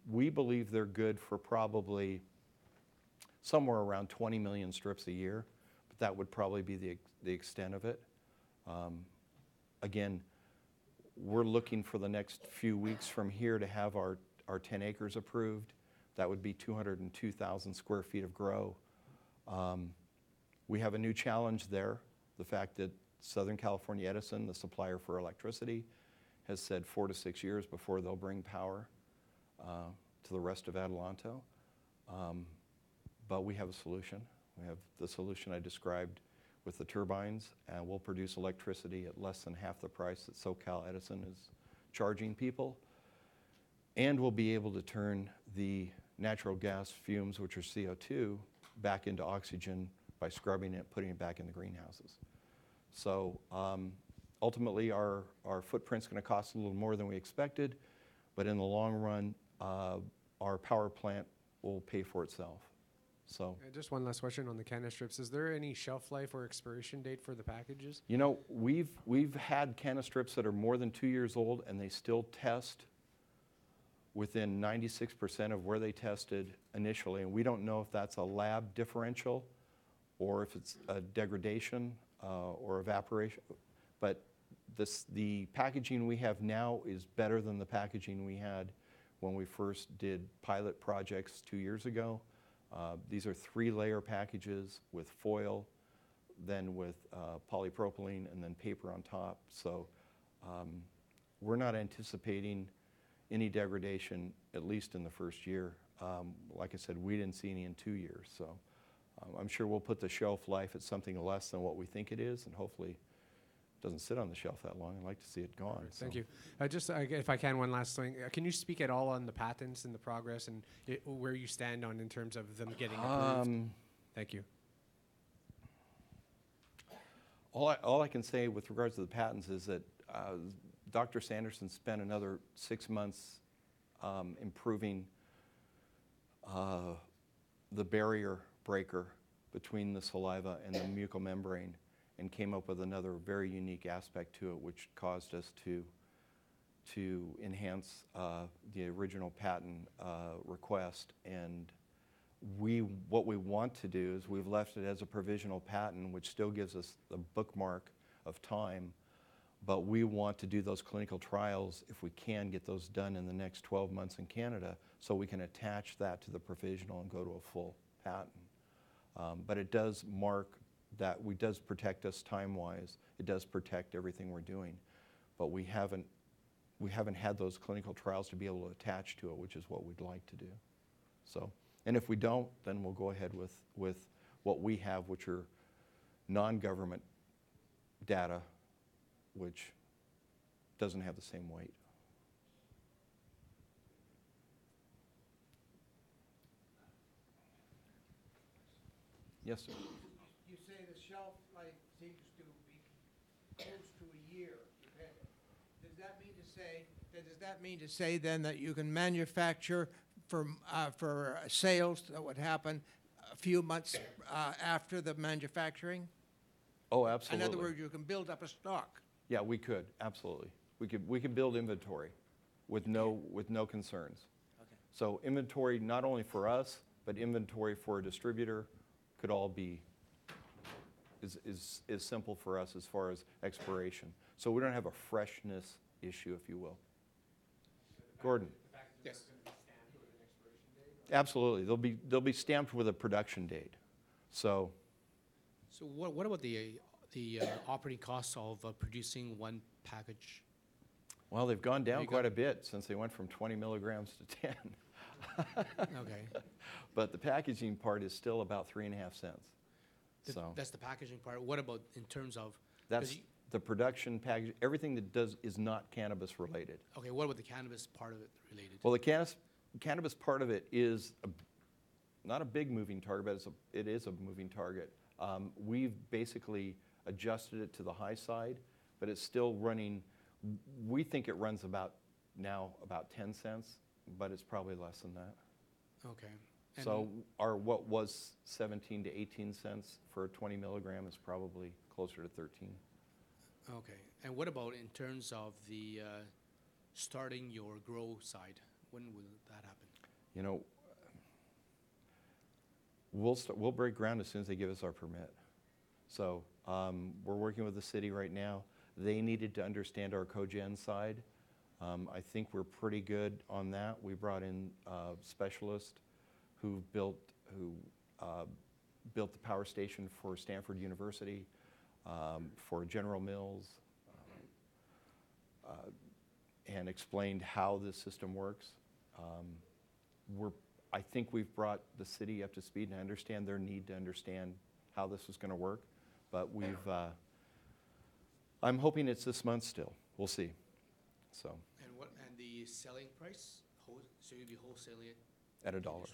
We believe they're good for probably somewhere around 20 million strips a year, but that would probably be the extent of it. Again, we're looking for the next few weeks from here to have our 10 acres approved. That would be 202,000 square feet of grow. We have a new challenge there, the fact that Southern California Edison, the supplier for electricity, has said 4 to 6 years before they'll bring power to the rest of Adelanto. But we have a solution. We have the solution I described with the turbines, and we'll produce electricity at less than half the price that SoCal Edison is charging people. And we'll be able to turn the natural gas fumes, which are CO2, back into oxygen by scrubbing it, putting it back in the greenhouses. So ultimately, our footprint's going to cost a little more than we expected, but in the long run, our power plant will pay for itself. So, Just one last question on the canna strips. Is there any shelf life or expiration date for the packages? you know, we've had canna strips that are more than 2 years old, and they still test within 96% of where they tested initially, and we don't know if that's a lab differential or if it's a degradation or evaporation. But the packaging we have now is better than the packaging we had when we first did pilot projects 2 years ago. These are 3-layer packages with foil, then with polypropylene, and then paper on top. So we're not anticipating any degradation, at least in the first year. Like I said, we didn't see any in 2 years. So I'm sure we'll put the shelf life at something less than what we think it is, and hopefully it doesn't sit on the shelf that long. I'd like to see it gone. Right, thank you. Just, if I can, one last thing. Can you speak at all on the patents and the progress and where you stand on in terms of them getting approved? Thank you. All I can say with regards to the patents is that Dr. Sanderson spent another 6 months improving the barrier breaker between the saliva and the mucal membrane, and came up with another very unique aspect to it, which caused us to enhance the original patent request. And what we want to do is we've left it as a provisional patent, which still gives us the bookmark of time, but we want to do those clinical trials, if we can get those done in the next 12 months in Canada, so we can attach that to the provisional and go to a full patent. But it does mark that does protect us time-wise. It does protect everything we're doing, but we haven't we haven't had those clinical trials to be able to attach to it, which is what we'd like to do. So, and if we don't, then we'll go ahead with what we have, which are non-government data, which doesn't have the same weight. Yes, sir. You say the shelf life seems to be close to a year. Does that mean to say then that you can manufacture for sales that would happen a few months after the manufacturing? Oh, absolutely. In other words, you can build up a stock. Yeah, we could, absolutely. We could build inventory with no concerns. Okay. So inventory not only for us, but inventory for a distributor could all be is simple for us as far as expiration. So we don't have a freshness issue, if you will. Gordon. Yes. Absolutely. They'll be stamped with a production date. So So what about the operating costs of producing one package? well, they've gone down you quite go. a bit since they went from 20 milligrams to 10. Okay. But the packaging part is still about 3.5 cents. So That's the packaging part. What about in terms of? 'cause that's you- the production package. Everything that does is not cannabis related. okay. What about the cannabis part of it related? Well, the cannabis part of it is not a big moving target, but it is a moving target. We've basically adjusted it to the high side, but it's still running. We think it runs about 10 cents, but it's probably less than that. Okay. So what was 17 to 18 cents for a 20 milligram is probably closer to 13. Okay. And what about in terms of the starting your grow side? When will that happen? You know, we'll break ground as soon as they give us our permit. So we're working with the city right now. They needed to understand our cogen side. I think we're pretty good on that. We brought in specialists who built the power station for Stanford University, for General Mills, and explained how this system works. I think we've brought the city up to speed, and I understand their need to understand how this is going to work. But I'm hoping it's this month still. We'll see. So And the selling price? So you'll be wholesaling it at $1. at $1. Okay.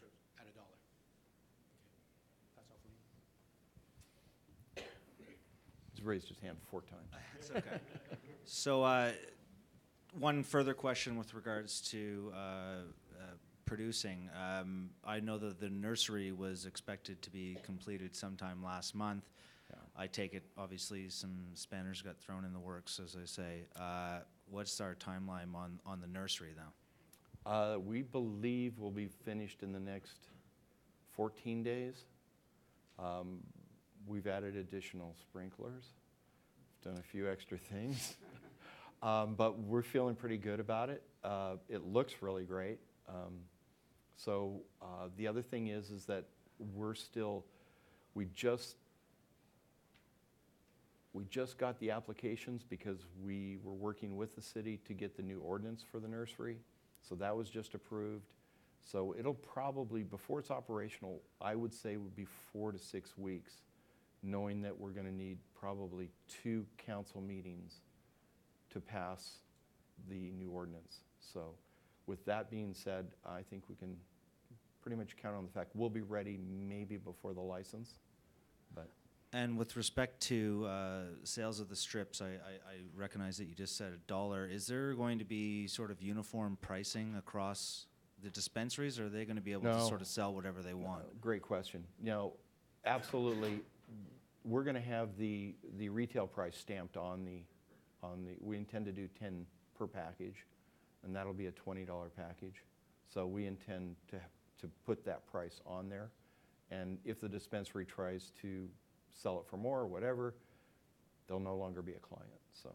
That's all for me. He's raised his hand 4 times. It's okay. So one further question with regards to producing. I know that the nursery was expected to be completed sometime last month. Yeah. I take it, obviously, some spanners got thrown in the works, as I say. What's our timeline on the nursery, though? We believe we'll be finished in the next 14 days. We've added additional sprinklers, done a few extra things, but we're feeling pretty good about it. It looks really great. So the other thing is that we just got the applications because we were working with the city to get the new ordinance for the nursery. So that was just approved. So it'll probably, before it's operational, I would say would be 4 to 6 weeks, knowing that we're going to need probably 2 council meetings to pass the new ordinance. So with that being said, I think we can pretty much count on the fact we'll be ready maybe before the license. But And with respect to sales of the strips, I recognize that you just said $1. Is there going to be sort of uniform pricing across the dispensaries, or are they going to be able to No. sort of sell whatever they want? Great question. Absolutely, we're going to have the retail price stamped on the. We intend to do 10 per package, and that'll be a $20 package. So we intend to put that price on there, and if the dispensary tries to sell it for more or whatever, they'll no longer be a client. So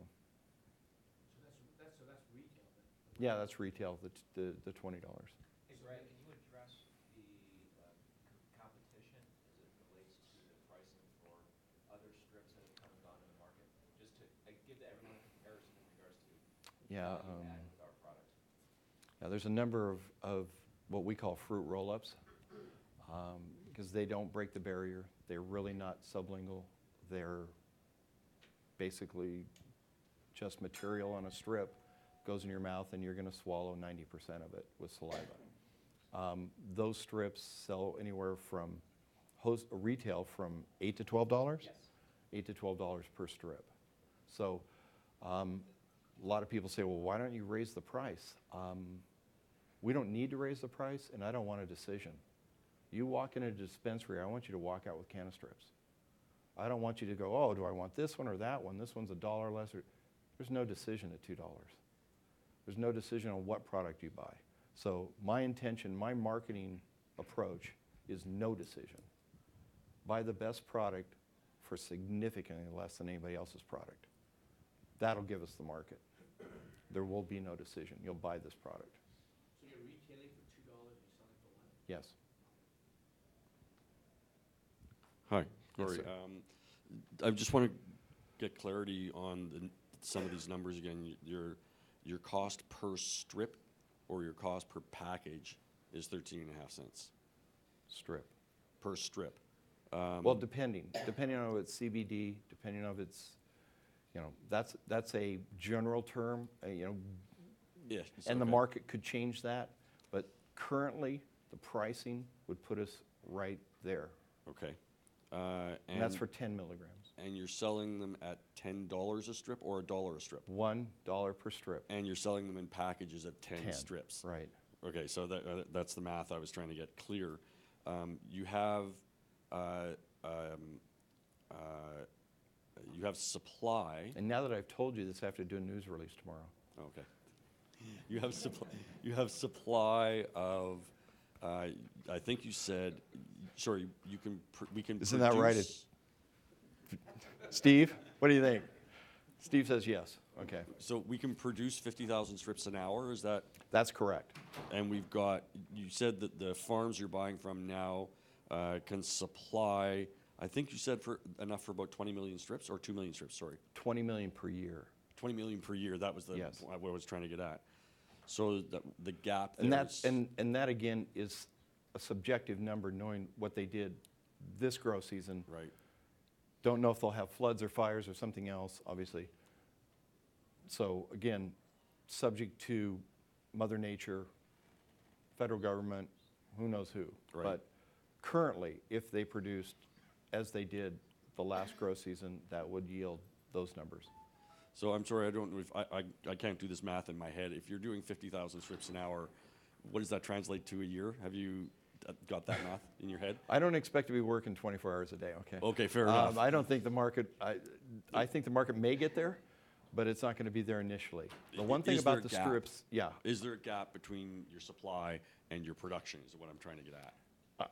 that's retail then? yeah, that's retail. The $20. Hey, Brad, can you address the competition as it relates to the pricing for other strips that have come and gone in the market? Just to give everyone a comparison in regards to Yeah. value add with Now, there's a number of what we call fruit roll-ups, because they don't break the barrier. They're really not sublingual. They're basically just material on a strip, goes in your mouth, and you're going to swallow 90% of it with saliva. Those strips sell anywhere from retail from $8 to $12. Yes. $8 to $12 per strip. So a lot of people say, well, why don't you raise the price? We don't need to raise the price, and I don't want a decision. You walk in a dispensary, I want you to walk out with can of strips. I don't want you to go, oh, do I want this one or that one? This one's $1 less. There's no decision at $2. There's no decision on what product you buy. So my intention, my marketing approach is no decision. Buy the best product for significantly less than anybody else's product. That'll give us the market. There will be no decision. You'll buy this product. So you're retailing for $2, you're selling for what? Yes. Hi, Yes, Corey. sir. I just want to get clarity on some of these numbers again. Your cost per strip or your cost per package is 13.5 cents Strip. per strip. Well, depending on if it's CBD, depending on if it's, that's a general term, Yeah. and the okay. market could change that, but currently, the pricing would put us right there. Okay. And that's for 10 milligrams. And you're selling them at $10 a strip or $1 a strip? $1 per strip. And you're selling them in packages of 10 10, strips? right. Okay, so that's the math I was trying to get clear. You have supply. And now that I've told you this, I have to do a news release tomorrow. Okay. You have supply. You have supply of. I think you said. Sorry, we can. Isn't that right? Steve, what do you think? Steve says yes. Okay. So we can produce 50,000 strips an hour. Is that? That's correct. And we've got. You said that the farms you're buying from now can supply. I think you said for enough for about 20 million strips or 2 million strips. Sorry. 20 million per year. 20 million per year. That was the Yes. what I was trying to get at. So the gap there And that's is- and that again is a subjective number, knowing what they did this grow season. right. Don't know if they'll have floods or fires or something else, obviously. So again, subject to Mother Nature, federal government, who knows who. Right. But currently, if they produced as they did the last grow season, that would yield those numbers. So I'm sorry, I can't do this math in my head. If you're doing 50,000 strips an hour, what does that translate to a year? Have you got that math in your head? I don't expect to be working 24 hours a day, okay? Okay, fair enough. I don't think the market, I think the market may get there, but it's not going to be there initially. The one thing Is there about a the gap? strips, yeah. Is there a gap between your supply and your production is what I'm trying to get at.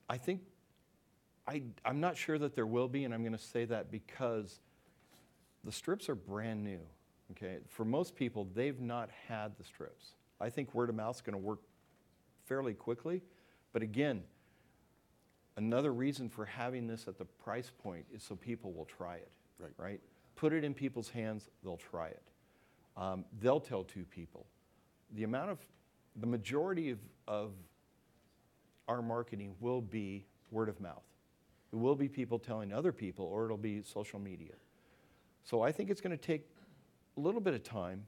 I think, I'm not sure that there will be, and I'm going to say that because the strips are brand new, okay? For most people, they've not had the strips. I think word of mouth is going to work fairly quickly, but again, another reason for having this at the price point is so people will try it, right? Put it in people's hands, they'll try it. They'll tell two people. The majority of our marketing will be word of mouth. It will be people telling other people, or it'll be social media. So I think it's going to take a little bit of time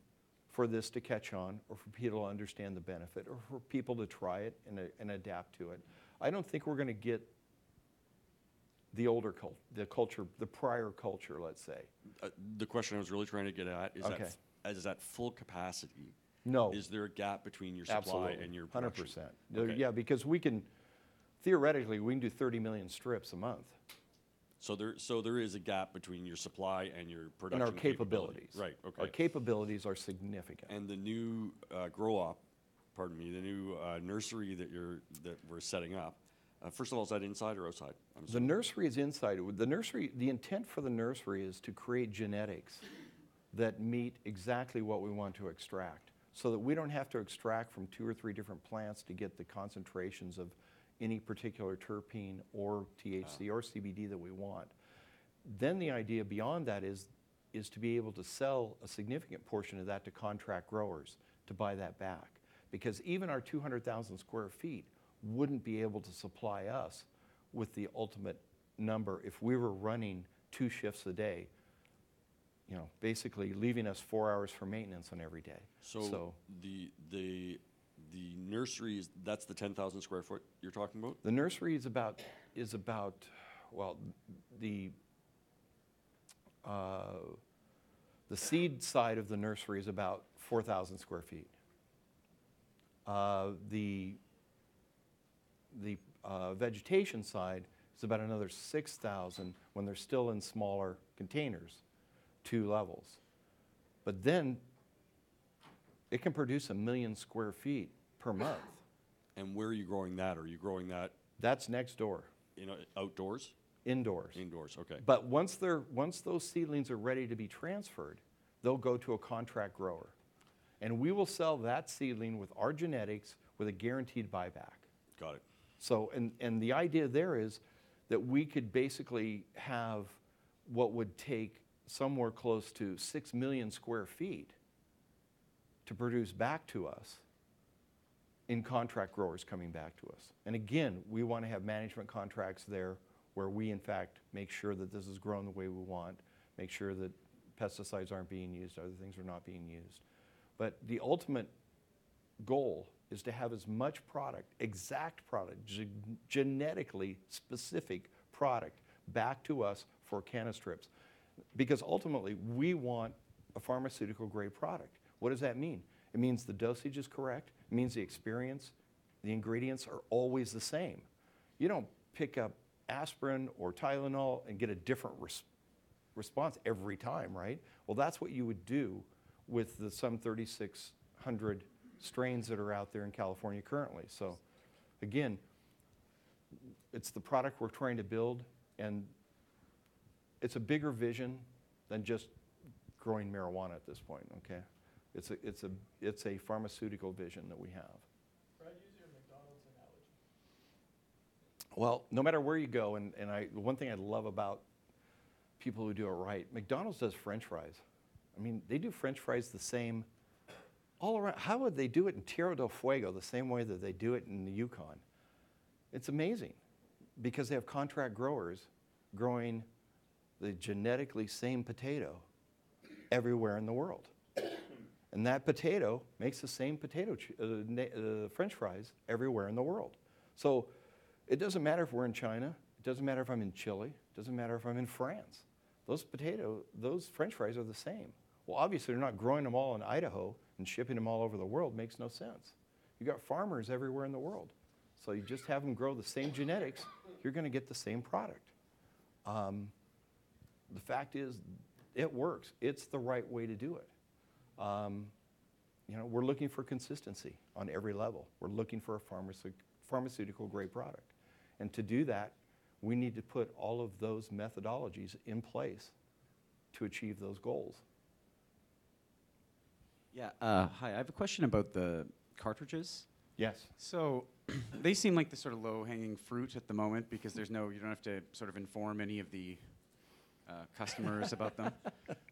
for this to catch on, or for people to understand the benefit, or for people to try it and adapt to it. I don't think we're going to get the older culture, the prior culture, let's say. The question I was really trying to get at is Okay. Is that full capacity? No. Is there a gap between your supply Absolutely. and your production? 100%. Okay. Yeah, because theoretically, we can do 30 million strips a month. So there is a gap between your supply and your production And our capabilities. Right, okay. Our capabilities are significant. And the new the new nursery that we're setting up, first of all, is that inside or outside? The nursery is inside. The intent for the nursery is to create genetics that meet exactly what we want to extract, so that we don't have to extract from 2 or 3 different plants to get the concentrations of any particular terpene or THC or CBD that we want. Then the idea beyond that is to be able to sell a significant portion of that to contract growers to buy that back. because even our 200,000 square feet wouldn't be able to supply us with the ultimate number if we were running 2 shifts a day, you know, basically leaving us 4 hours for maintenance on every day. So the nursery is, that's the 10,000 square foot you're talking about? The nursery is about well, the seed side of the nursery is about 4,000 square feet. The vegetation side is about another 6,000 when they're still in smaller containers, 2 levels. But then it can produce 1 million square feet per month. And where are you growing that? Are you growing that That's next door. Outdoors? Indoors. Indoors, okay. But once those seedlings are ready to be transferred, they'll go to a contract grower. And we will sell that seedling with our genetics with a guaranteed buyback. Got it. So, and the idea there is that we could basically have what would take somewhere close to 6 million square feet to produce back to us in contract growers coming back to us. And again, we want to have management contracts there where we in fact make sure that this is grown the way we want, make sure that pesticides aren't being used, other things are not being used. But the ultimate goal is to have as much product, exact product, genetically specific product back to us for canostrips. Because ultimately, we want a pharmaceutical grade product. What does that mean? It means the dosage is correct. It means the experience, the ingredients are always the same. You don't pick up aspirin or Tylenol and get a different response every time, right? Well, that's what you would do with the some 3,600 strains that are out there in California currently. So again, it's the product we're trying to build, and it's a bigger vision than just growing marijuana at this point, okay? It's a pharmaceutical vision that we have. Brad, use your McDonald's analogy. Well, no matter where you go, and the one thing I love about people who do it right, McDonald's does French fries. I mean, they do French fries the same all around. How would they do it in Tierra del Fuego the same way that they do it in the Yukon? It's amazing because they have contract growers growing the genetically same potato everywhere in the world. And that potato makes the same potato French fries everywhere in the world. So it doesn't matter if we're in China. It doesn't matter if I'm in Chile. It doesn't matter if I'm in France. Those French fries are the same. Well, obviously, they're not growing them all in Idaho and shipping them all over the world. Makes no sense. You've got farmers everywhere in the world. So you just have them grow the same genetics, you're going to get the same product. The fact is, it works. It's the right way to do it. You know, we're looking for consistency on every level. We're looking for a pharmaceutical grade product. And to do that, we need to put all of those methodologies in place to achieve those goals. Yeah, hi, I have a question about the cartridges. Yes. So they seem like the sort of low-hanging fruit at the moment because you don't have to sort of inform any of the customers about them.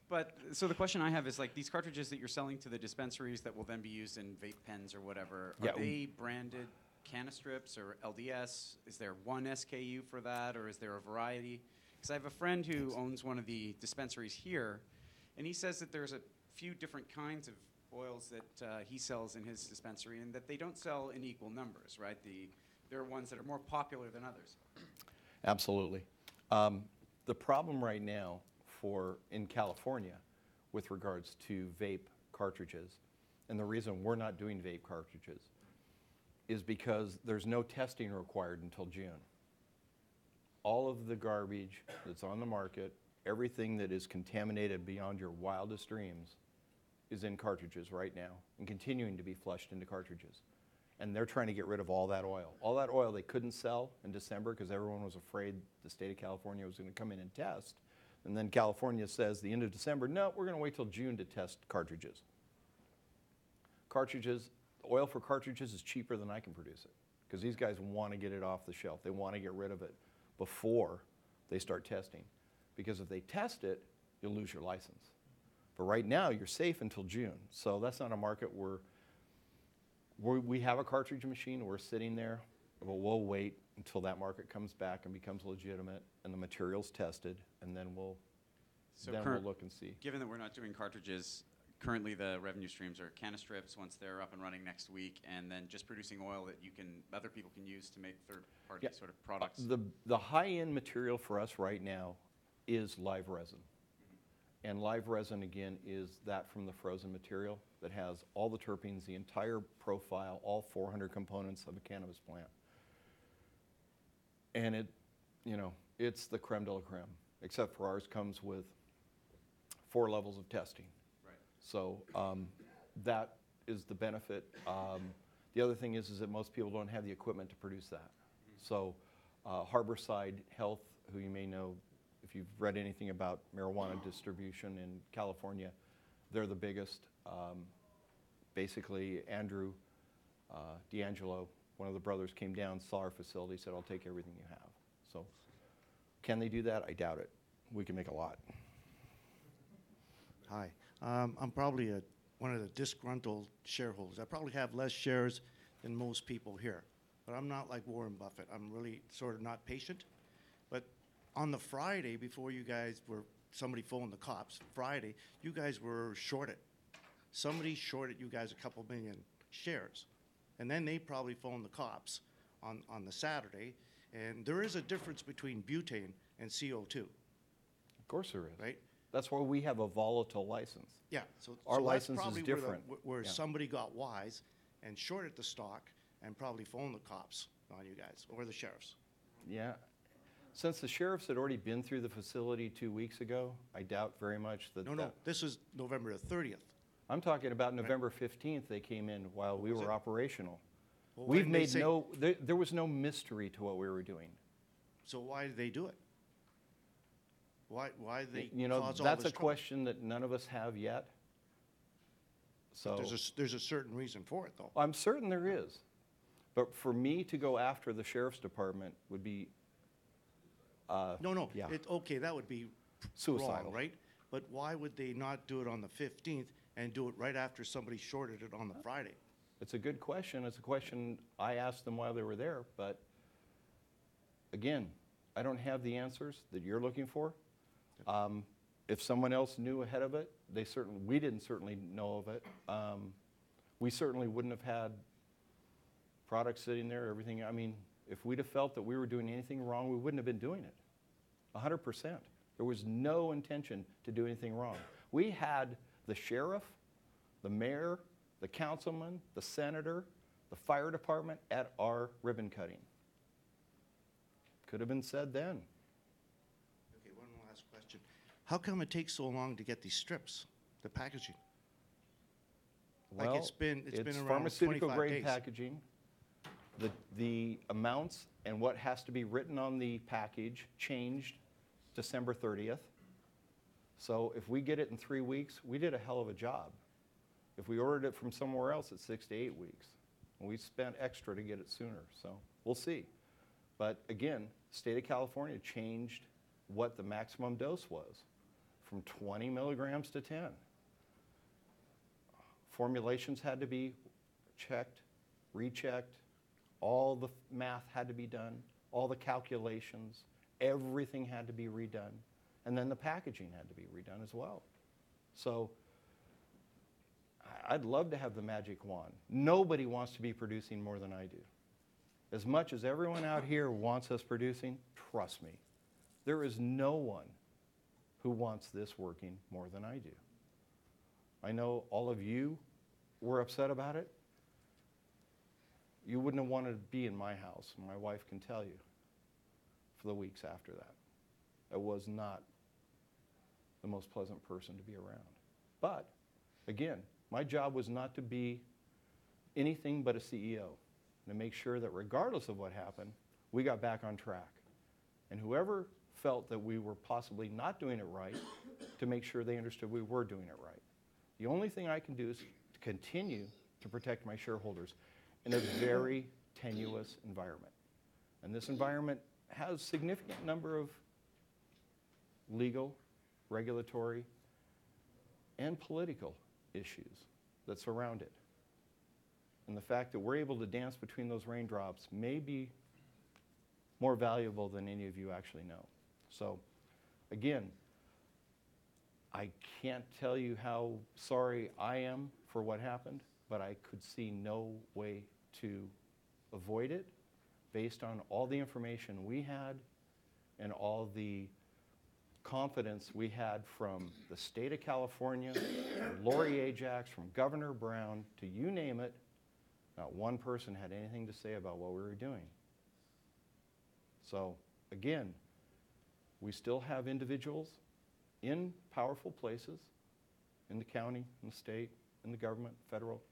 But so the question I have is, like, these cartridges that you're selling to the dispensaries that will then be used in vape pens or whatever, are they branded canostrips or LDS? Is there one SKU for that, or is there a variety? Because I have a friend who owns one of the dispensaries here, and he says that there's a few different kinds of oils that he sells in his dispensary, and that they don't sell in equal numbers, right? There are ones that are more popular than others. Absolutely. The problem right now in California with regards to vape cartridges, and the reason we're not doing vape cartridges, is because there's no testing required until June. All of the garbage that's on the market, everything that is contaminated beyond your wildest dreams, is in cartridges right now and continuing to be flushed into cartridges. And they're trying to get rid of all that oil. All that oil they couldn't sell in December because everyone was afraid the state of California was going to come in and test. And then California says the end of December, no, we're going to wait till June to test cartridges. Oil for cartridges is cheaper than I can produce it because these guys want to get it off the shelf. They want to get rid of it before they start testing. Because if they test it, you'll lose your license. But right now, you're safe until June. So that's not a market we're we have a cartridge machine, we're sitting there, but we'll wait until that market comes back and becomes legitimate and the material's tested, and then we'll look and see. Given that we're not doing cartridges, currently the revenue streams are canistrips once they're up and running next week, and then just producing oil that other people can use to make third-party sort of products. The high-end material for us right now is live resin. And live resin, again, is that from the frozen material that has all the terpenes, the entire profile, all 400 components of a cannabis plant. And it's the creme de la creme, except for ours comes with 4 levels of testing. Right. So that is the benefit. The other thing is that most people don't have the equipment to produce that. So Harborside Health, who you may know if you've read anything about marijuana distribution in California, they're the biggest. Basically, Andrew D'Angelo, one of the brothers, came down, saw our facility, said, I'll take everything you have. So can they do that? I doubt it. We can make a lot. Hi. I'm probably one of the disgruntled shareholders. I probably have less shares than most people here. But I'm not like Warren Buffett. I'm really sort of not patient. But on the Friday before you guys somebody phoned the cops, Friday, you guys were shorted. Somebody shorted you guys a couple million shares. And then they probably phoned the cops on the Saturday. And there is a difference between butane and CO2. Of course there is. Right? That's why we have a volatile license. Yeah. So our that's license probably is different. Where somebody got wise and shorted the stock and probably phoned the cops on you guys or the sheriffs. Yeah. Since the sheriffs had already been through the facility 2 weeks ago, I doubt very much that. No, this was November the 30th. I'm talking about November 15th. They came in while we were operational. Well, We've made there was no mystery to what we were doing. So why did they do it? Why did they You know, cause all that's this a question that none of us have yet. So there's a certain reason for it, though. I'm certain there is. But for me to go after the sheriff's department would be No. Yeah. Okay, that would be Suicidal. wrong, right? But why would they not do it on the 15th and do it right after somebody shorted it on the Friday? It's a good question. It's a question I asked them while they were there. But again, I don't have the answers that you're looking for. If someone else knew ahead of it, we didn't certainly know of it. We certainly wouldn't have had products sitting there, everything. I mean, if we'd have felt that we were doing anything wrong, we wouldn't have been doing it. 100%. There was no intention to do anything wrong. We had the sheriff, the mayor, the councilman, the senator, the fire department at our ribbon cutting. Could have been said then. Okay, one last question. How come it takes so long to get these strips, the packaging? Like Well, it's been around pharmaceutical 25 grade days. packaging. The amounts and what has to be written on the package changed December 30th. So if we get it in 3 weeks, we did a hell of a job. If we ordered it from somewhere else, it's 6 to 8 weeks. And we spent extra to get it sooner, so we'll see. But again, state of California changed what the maximum dose was from 20 milligrams to 10. Formulations had to be checked, rechecked. All the math had to be done, all the calculations, everything had to be redone. And then the packaging had to be redone as well. So I'd love to have the magic wand. Nobody wants to be producing more than I do. As much as everyone out here wants us producing, trust me, there is no one who wants this working more than I do. I know all of you were upset about it. You wouldn't have wanted to be in my house, my wife can tell you, for the weeks after that. I was not the most pleasant person to be around. But, again, my job was not to be anything but a CEO, and to make sure that regardless of what happened, we got back on track. And whoever felt that we were possibly not doing it right, to make sure they understood we were doing it right. The only thing I can do is to continue to protect my shareholders in a very tenuous environment. And this environment has a significant number of legal, regulatory, and political issues that surround it. And the fact that we're able to dance between those raindrops may be more valuable than any of you actually know. So, again, I can't tell you how sorry I am for what happened, but I could see no way to avoid it based on all the information we had and all the confidence we had from the state of California, from Lori Ajax, from Governor Brown, to you name it. Not one person had anything to say about what we were doing. So, again, we still have individuals in powerful places, in the county, in the state, in the government, federal,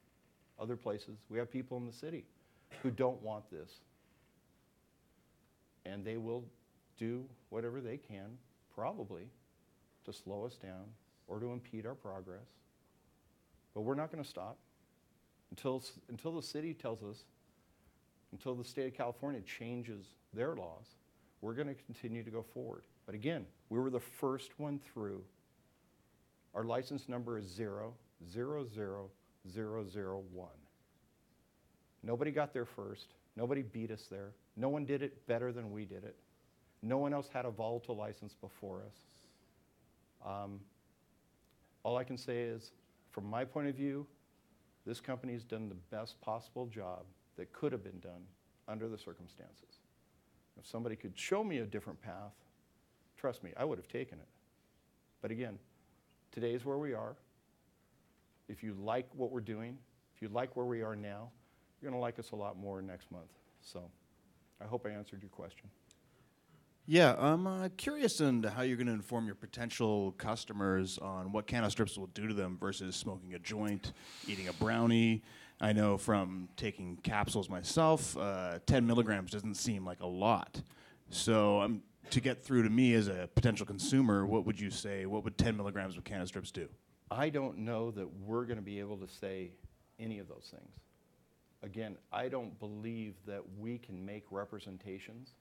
other places. We have people in the city who don't want this. And they will do whatever they can, probably, to slow us down or to impede our progress. But we're not going to stop until the city tells us, until the state of California changes their laws, we're going to continue to go forward. But again, we were the first one through. Our license number is 000001. Nobody got there first. Nobody beat us there. No one did it better than we did it. No one else had a volatile license before us. All I can say is, from my point of view, this company's done the best possible job that could have been done under the circumstances. If somebody could show me a different path, trust me, I would have taken it. But again, today is where we are. If you like what we're doing, if you like where we are now, you're going to like us a lot more next month. So I hope I answered your question. Yeah, I'm curious on how you're going to inform your potential customers on what can of strips will do to them versus smoking a joint, eating a brownie. I know from taking capsules myself, 10 milligrams doesn't seem like a lot. So to get through to me as a potential consumer, what would you say, what would 10 milligrams of can of strips do? I don't know that we're going to be able to say any of those things. Again, I don't believe that we can make representations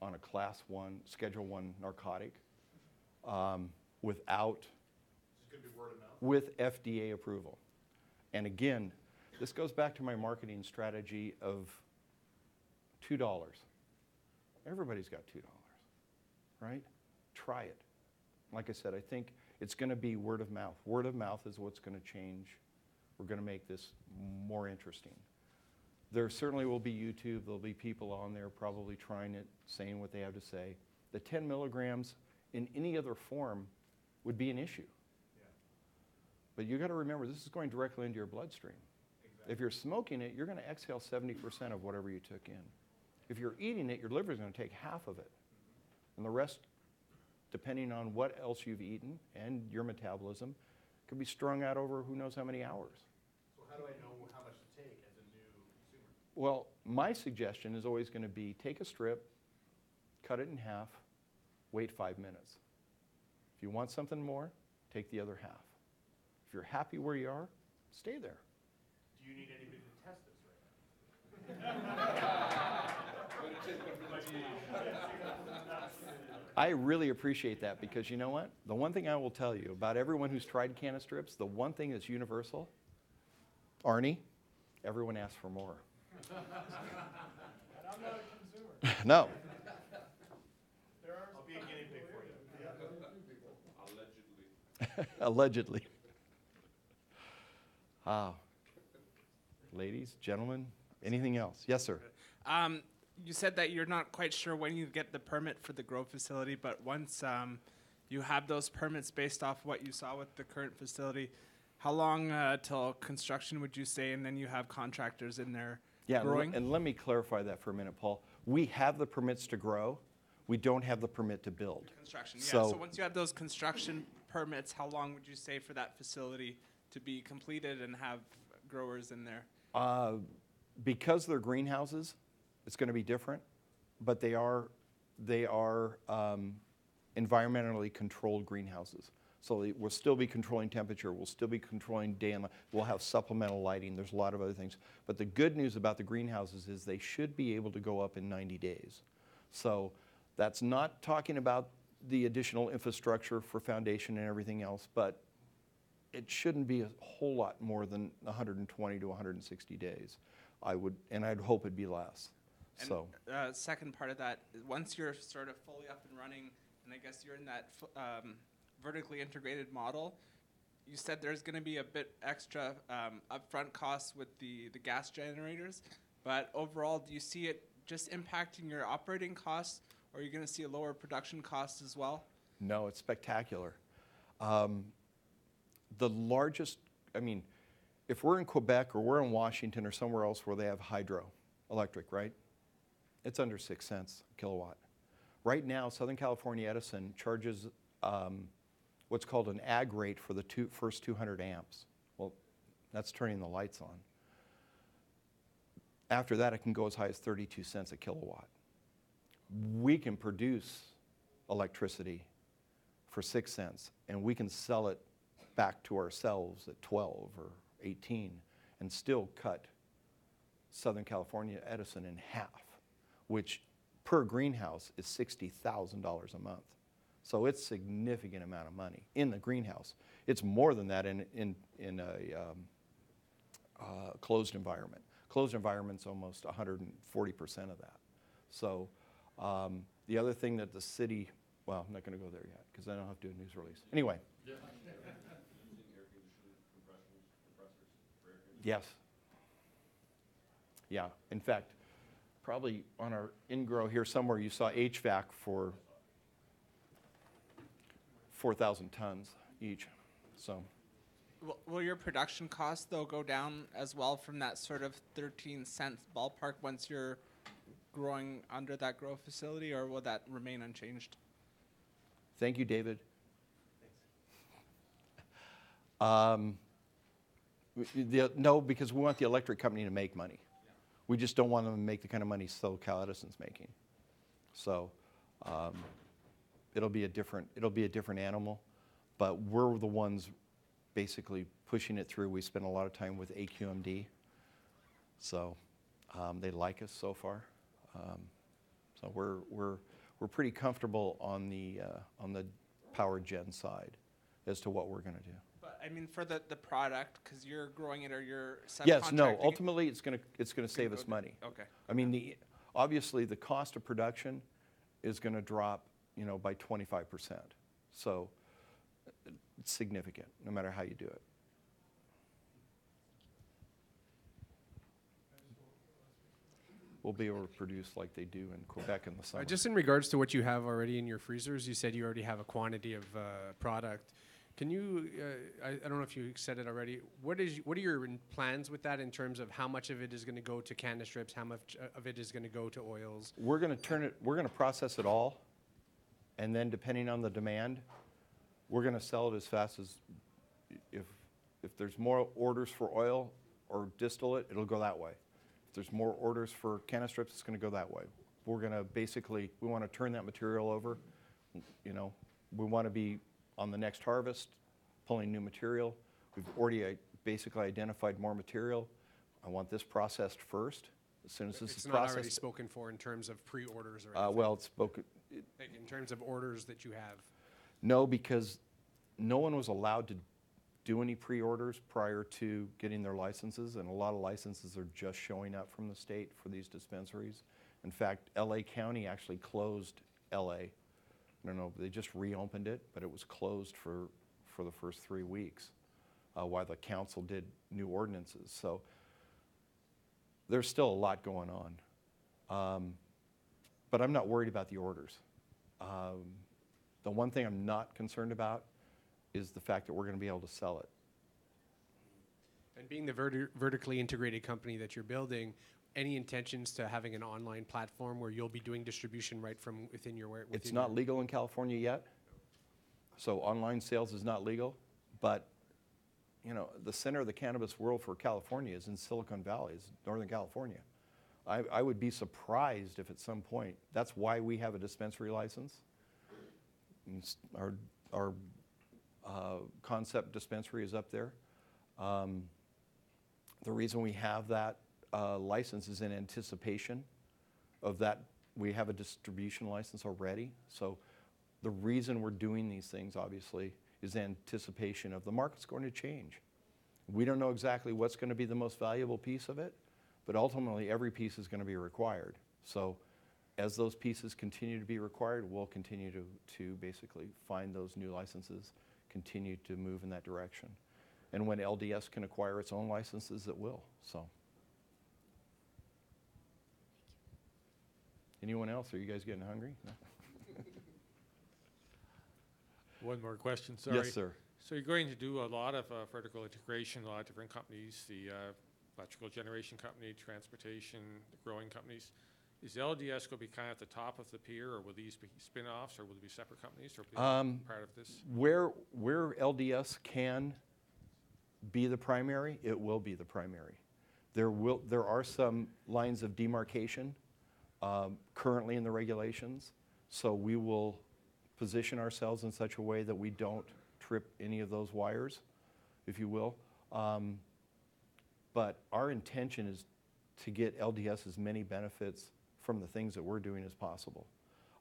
on a Class 1, Schedule 1 narcotic without, with FDA approval. And again, this goes back to my marketing strategy of $2. Everybody's got $2, right? Try it. Like I said, I think it's going to be word of mouth. Word of mouth is what's going to change. We're going to make this more interesting. There certainly will be YouTube. There'll be people on there probably trying it, saying what they have to say. The 10 milligrams in any other form would be an issue. Yeah. But you got to remember, this is going directly into your bloodstream. Exactly. If you're smoking it, you're going to exhale 70% of whatever you took in. If you're eating it, your liver is going to take half of it. And the rest, depending on what else you've eaten and your metabolism, could be strung out over who knows how many hours. So how do I know how much to take as a new consumer? Well, my suggestion is always going to be take a strip, cut it in half, wait 5 minutes. If you want something more, take the other half. If you're happy where you are, stay there. Do you need anybody to test this right now? I really appreciate that because you know what? The one thing I will tell you about everyone who's tried can of strips, the one thing that's universal, Arnie, everyone asks for more. And I'm not a consumer. No. I'll be a guinea pig for you. Allegedly. Allegedly. Ladies, gentlemen, anything else? Yes, sir. You said that you're not quite sure when you get the permit for the grow facility, but once you have those permits based off what you saw with the current facility, how long till construction would you say, and then you have contractors in there growing? And let me clarify that for a minute, Paul. We have the permits to grow. We don't have the permit to build. Construction, yeah. So once you have those construction permits, how long would you say for that facility to be completed and have growers in there? Because they're greenhouses, it's going to be different, but they are environmentally controlled greenhouses. So we'll still be controlling temperature, we'll still be controlling day and night, we'll have supplemental lighting, there's a lot of other things. But the good news about the greenhouses is they should be able to go up in 90 days. So that's not talking about the additional infrastructure for foundation and everything else, but it shouldn't be a whole lot more than 120 to 160 days. I'd hope it'd be less. And So, second part of that, once you're sort of fully up and running, and I guess you're in that vertically integrated model, you said there's going to be a bit extra upfront costs with the gas generators, but overall, do you see it just impacting your operating costs, or are you going to see a lower production cost as well? no, it's spectacular. The largest, I mean, if we're in Quebec or we're in Washington or somewhere else where they have hydroelectric, right? It's under 6 cents a kilowatt. Right now, Southern California Edison charges what's called an ag rate for the first 200 amps. Well, that's turning the lights on. After that, it can go as high as 32 cents a kilowatt. We can produce electricity for 6 cents, and we can sell it back to ourselves at 12 or 18 and still cut Southern California Edison in half, which per greenhouse is $60,000 a month. So it's a significant amount of money in the greenhouse. It's more than that in a closed environment. Closed environment's almost 140% of that. So the other thing that the city, well, I'm not going to go there yet because I don't have to do a news release. Anyway. Yes. Yeah. In fact, probably on our in-grow here somewhere you saw HVAC for 4,000 tons each. So. Will your production costs, though, go down as well from that sort of 13-cent ballpark once you're growing under that grow facility, or will that remain unchanged? Thank you, David. No, because we want the electric company to make money. We just don't want them to make the kind of money SoCal Edison's making. So it'll be a different animal, but we're the ones basically pushing it through. We spend a lot of time with AQMD, so they like us so far. So we're pretty comfortable on the power gen side as to what we're going to do. But I mean, for the product, because you're growing it or you're subcontracting. Yes, no. Ultimately, it's going to save us money. Okay. I mean, obviously the cost of production is going to drop, by 25%. So it's significant, no matter how you do it. We'll be able to produce like they do in Quebec in the summer. Just in regards to what you have already in your freezers, you said you already have a quantity of product. Can you, I don't know if you said it already, what are your plans with that in terms of how much of it is going to go to canna strips, how much of it is going to go to oils? We're going to process it all, and then depending on the demand, we're going to sell it as fast as, if there's more orders for oil or distillate, it'll go that way. If there's more orders for canna strips, it's going to go that way. We're going to basically, we want to turn that material over. We want to be on the next harvest, pulling new material. We've already basically identified more material. I want this processed first. As soon as this is processed. It's not already spoken for in terms of pre-orders or anything? Well, it's spoken. Like in terms of orders that you have? No, because no one was allowed to do any pre-orders prior to getting their licenses, and a lot of licenses are just showing up from the state for these dispensaries. In fact, LA County actually closed LA. I don't know, they just reopened it, but it was closed for the first 3 weeks while the council did new ordinances. So there's still a lot going on. But I'm not worried about the orders. The one thing I'm not concerned about is the fact that we're going to be able to sell it. And being the vertically integrated company that you're building, any intentions to having an online platform where you'll be doing distribution right from within your warehouse? It's not legal in California yet, so online sales is not legal. But the center of the cannabis world for California is in Silicon Valley, is Northern California. I would be surprised if at some point, that's why we have a dispensary license. Our concept dispensary is up there. The reason we have that license is in anticipation of that. We have a distribution license already. So the reason we're doing these things, obviously, is anticipation of the market's going to change. We don't know exactly what's going to be the most valuable piece of it, but ultimately every piece is going to be required. So as those pieces continue to be required, we'll continue to basically find those new licenses, continue to move in that direction. And when LDS can acquire its own licenses, it will. So, anyone else? Are you guys getting hungry? No? One more question, sorry. Yes, sir. So you're going to do a lot of vertical integration, a lot of different companies, the electrical generation company, transportation, the growing companies. Is LDS going to be kind of at the top of the pier, or will these be spin-offs, or will they be separate companies, or be part of this? Where LDS can be the primary, it will be the primary. There are some lines of demarcation currently in the regulations, so we will position ourselves in such a way that we don't trip any of those wires, if you will. But our intention is to get LDS as many benefits from the things that we're doing as possible.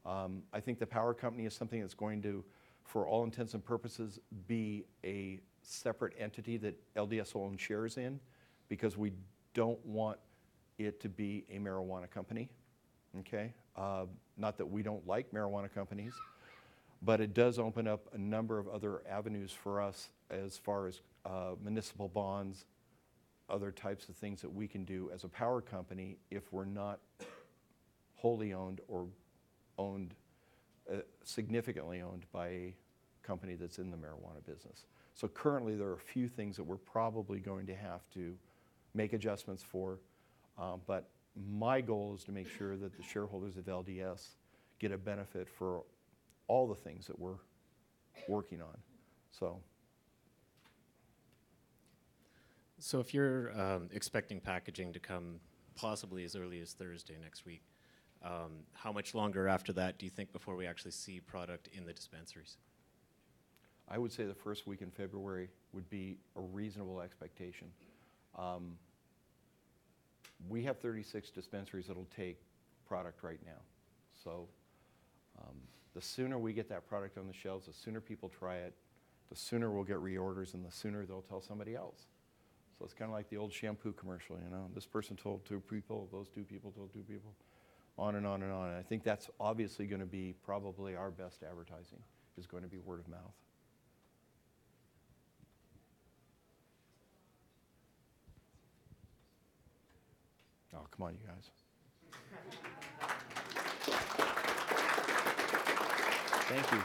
I think the power company is something that's going to, for all intents and purposes, be a separate entity that LDS will own shares in, because we don't want it to be a marijuana company, okay? Not that we don't like marijuana companies, but it does open up a number of other avenues for us as far as municipal bonds, other types of things that we can do as a power company if we're not wholly owned or owned, significantly owned by a company that's in the marijuana business. So currently there are a few things that we're probably going to have to make adjustments for, but my goal is to make sure that the shareholders of LDS get a benefit for all the things that we're working on. So if you're expecting packaging to come possibly as early as Thursday next week, how much longer after that do you think before we actually see product in the dispensaries? I would say the first week in February would be a reasonable expectation. We have 36 dispensaries that'll take product right now. So the sooner we get that product on the shelves, the sooner people try it, the sooner we'll get reorders, and the sooner they'll tell somebody else. So it's kind of like the old shampoo commercial, you know. This person told 2 people, those 2 people told 2 people, on and on and on. And I think that's obviously going to be probably our best advertising, is going to be word of mouth. Oh, come on, you guys. Thank you.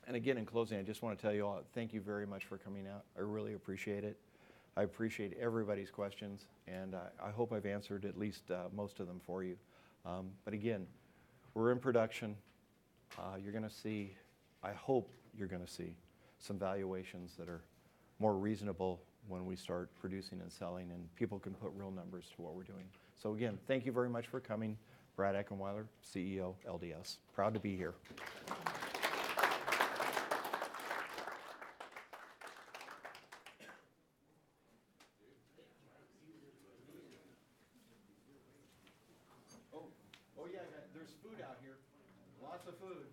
And again, in closing, I just want to tell you all, thank you very much for coming out. I really appreciate it. I appreciate everybody's questions, and I hope I've answered at least most of them for you. But again, we're in production. You're going to see, I hope you're going to see some valuations that are more reasonable when we start producing and selling, and people can put real numbers to what we're doing. So again, thank you very much for coming. Brad Eckenweiler, CEO, LDS. Proud to be here. Oh yeah, there's food out here. Lots of food.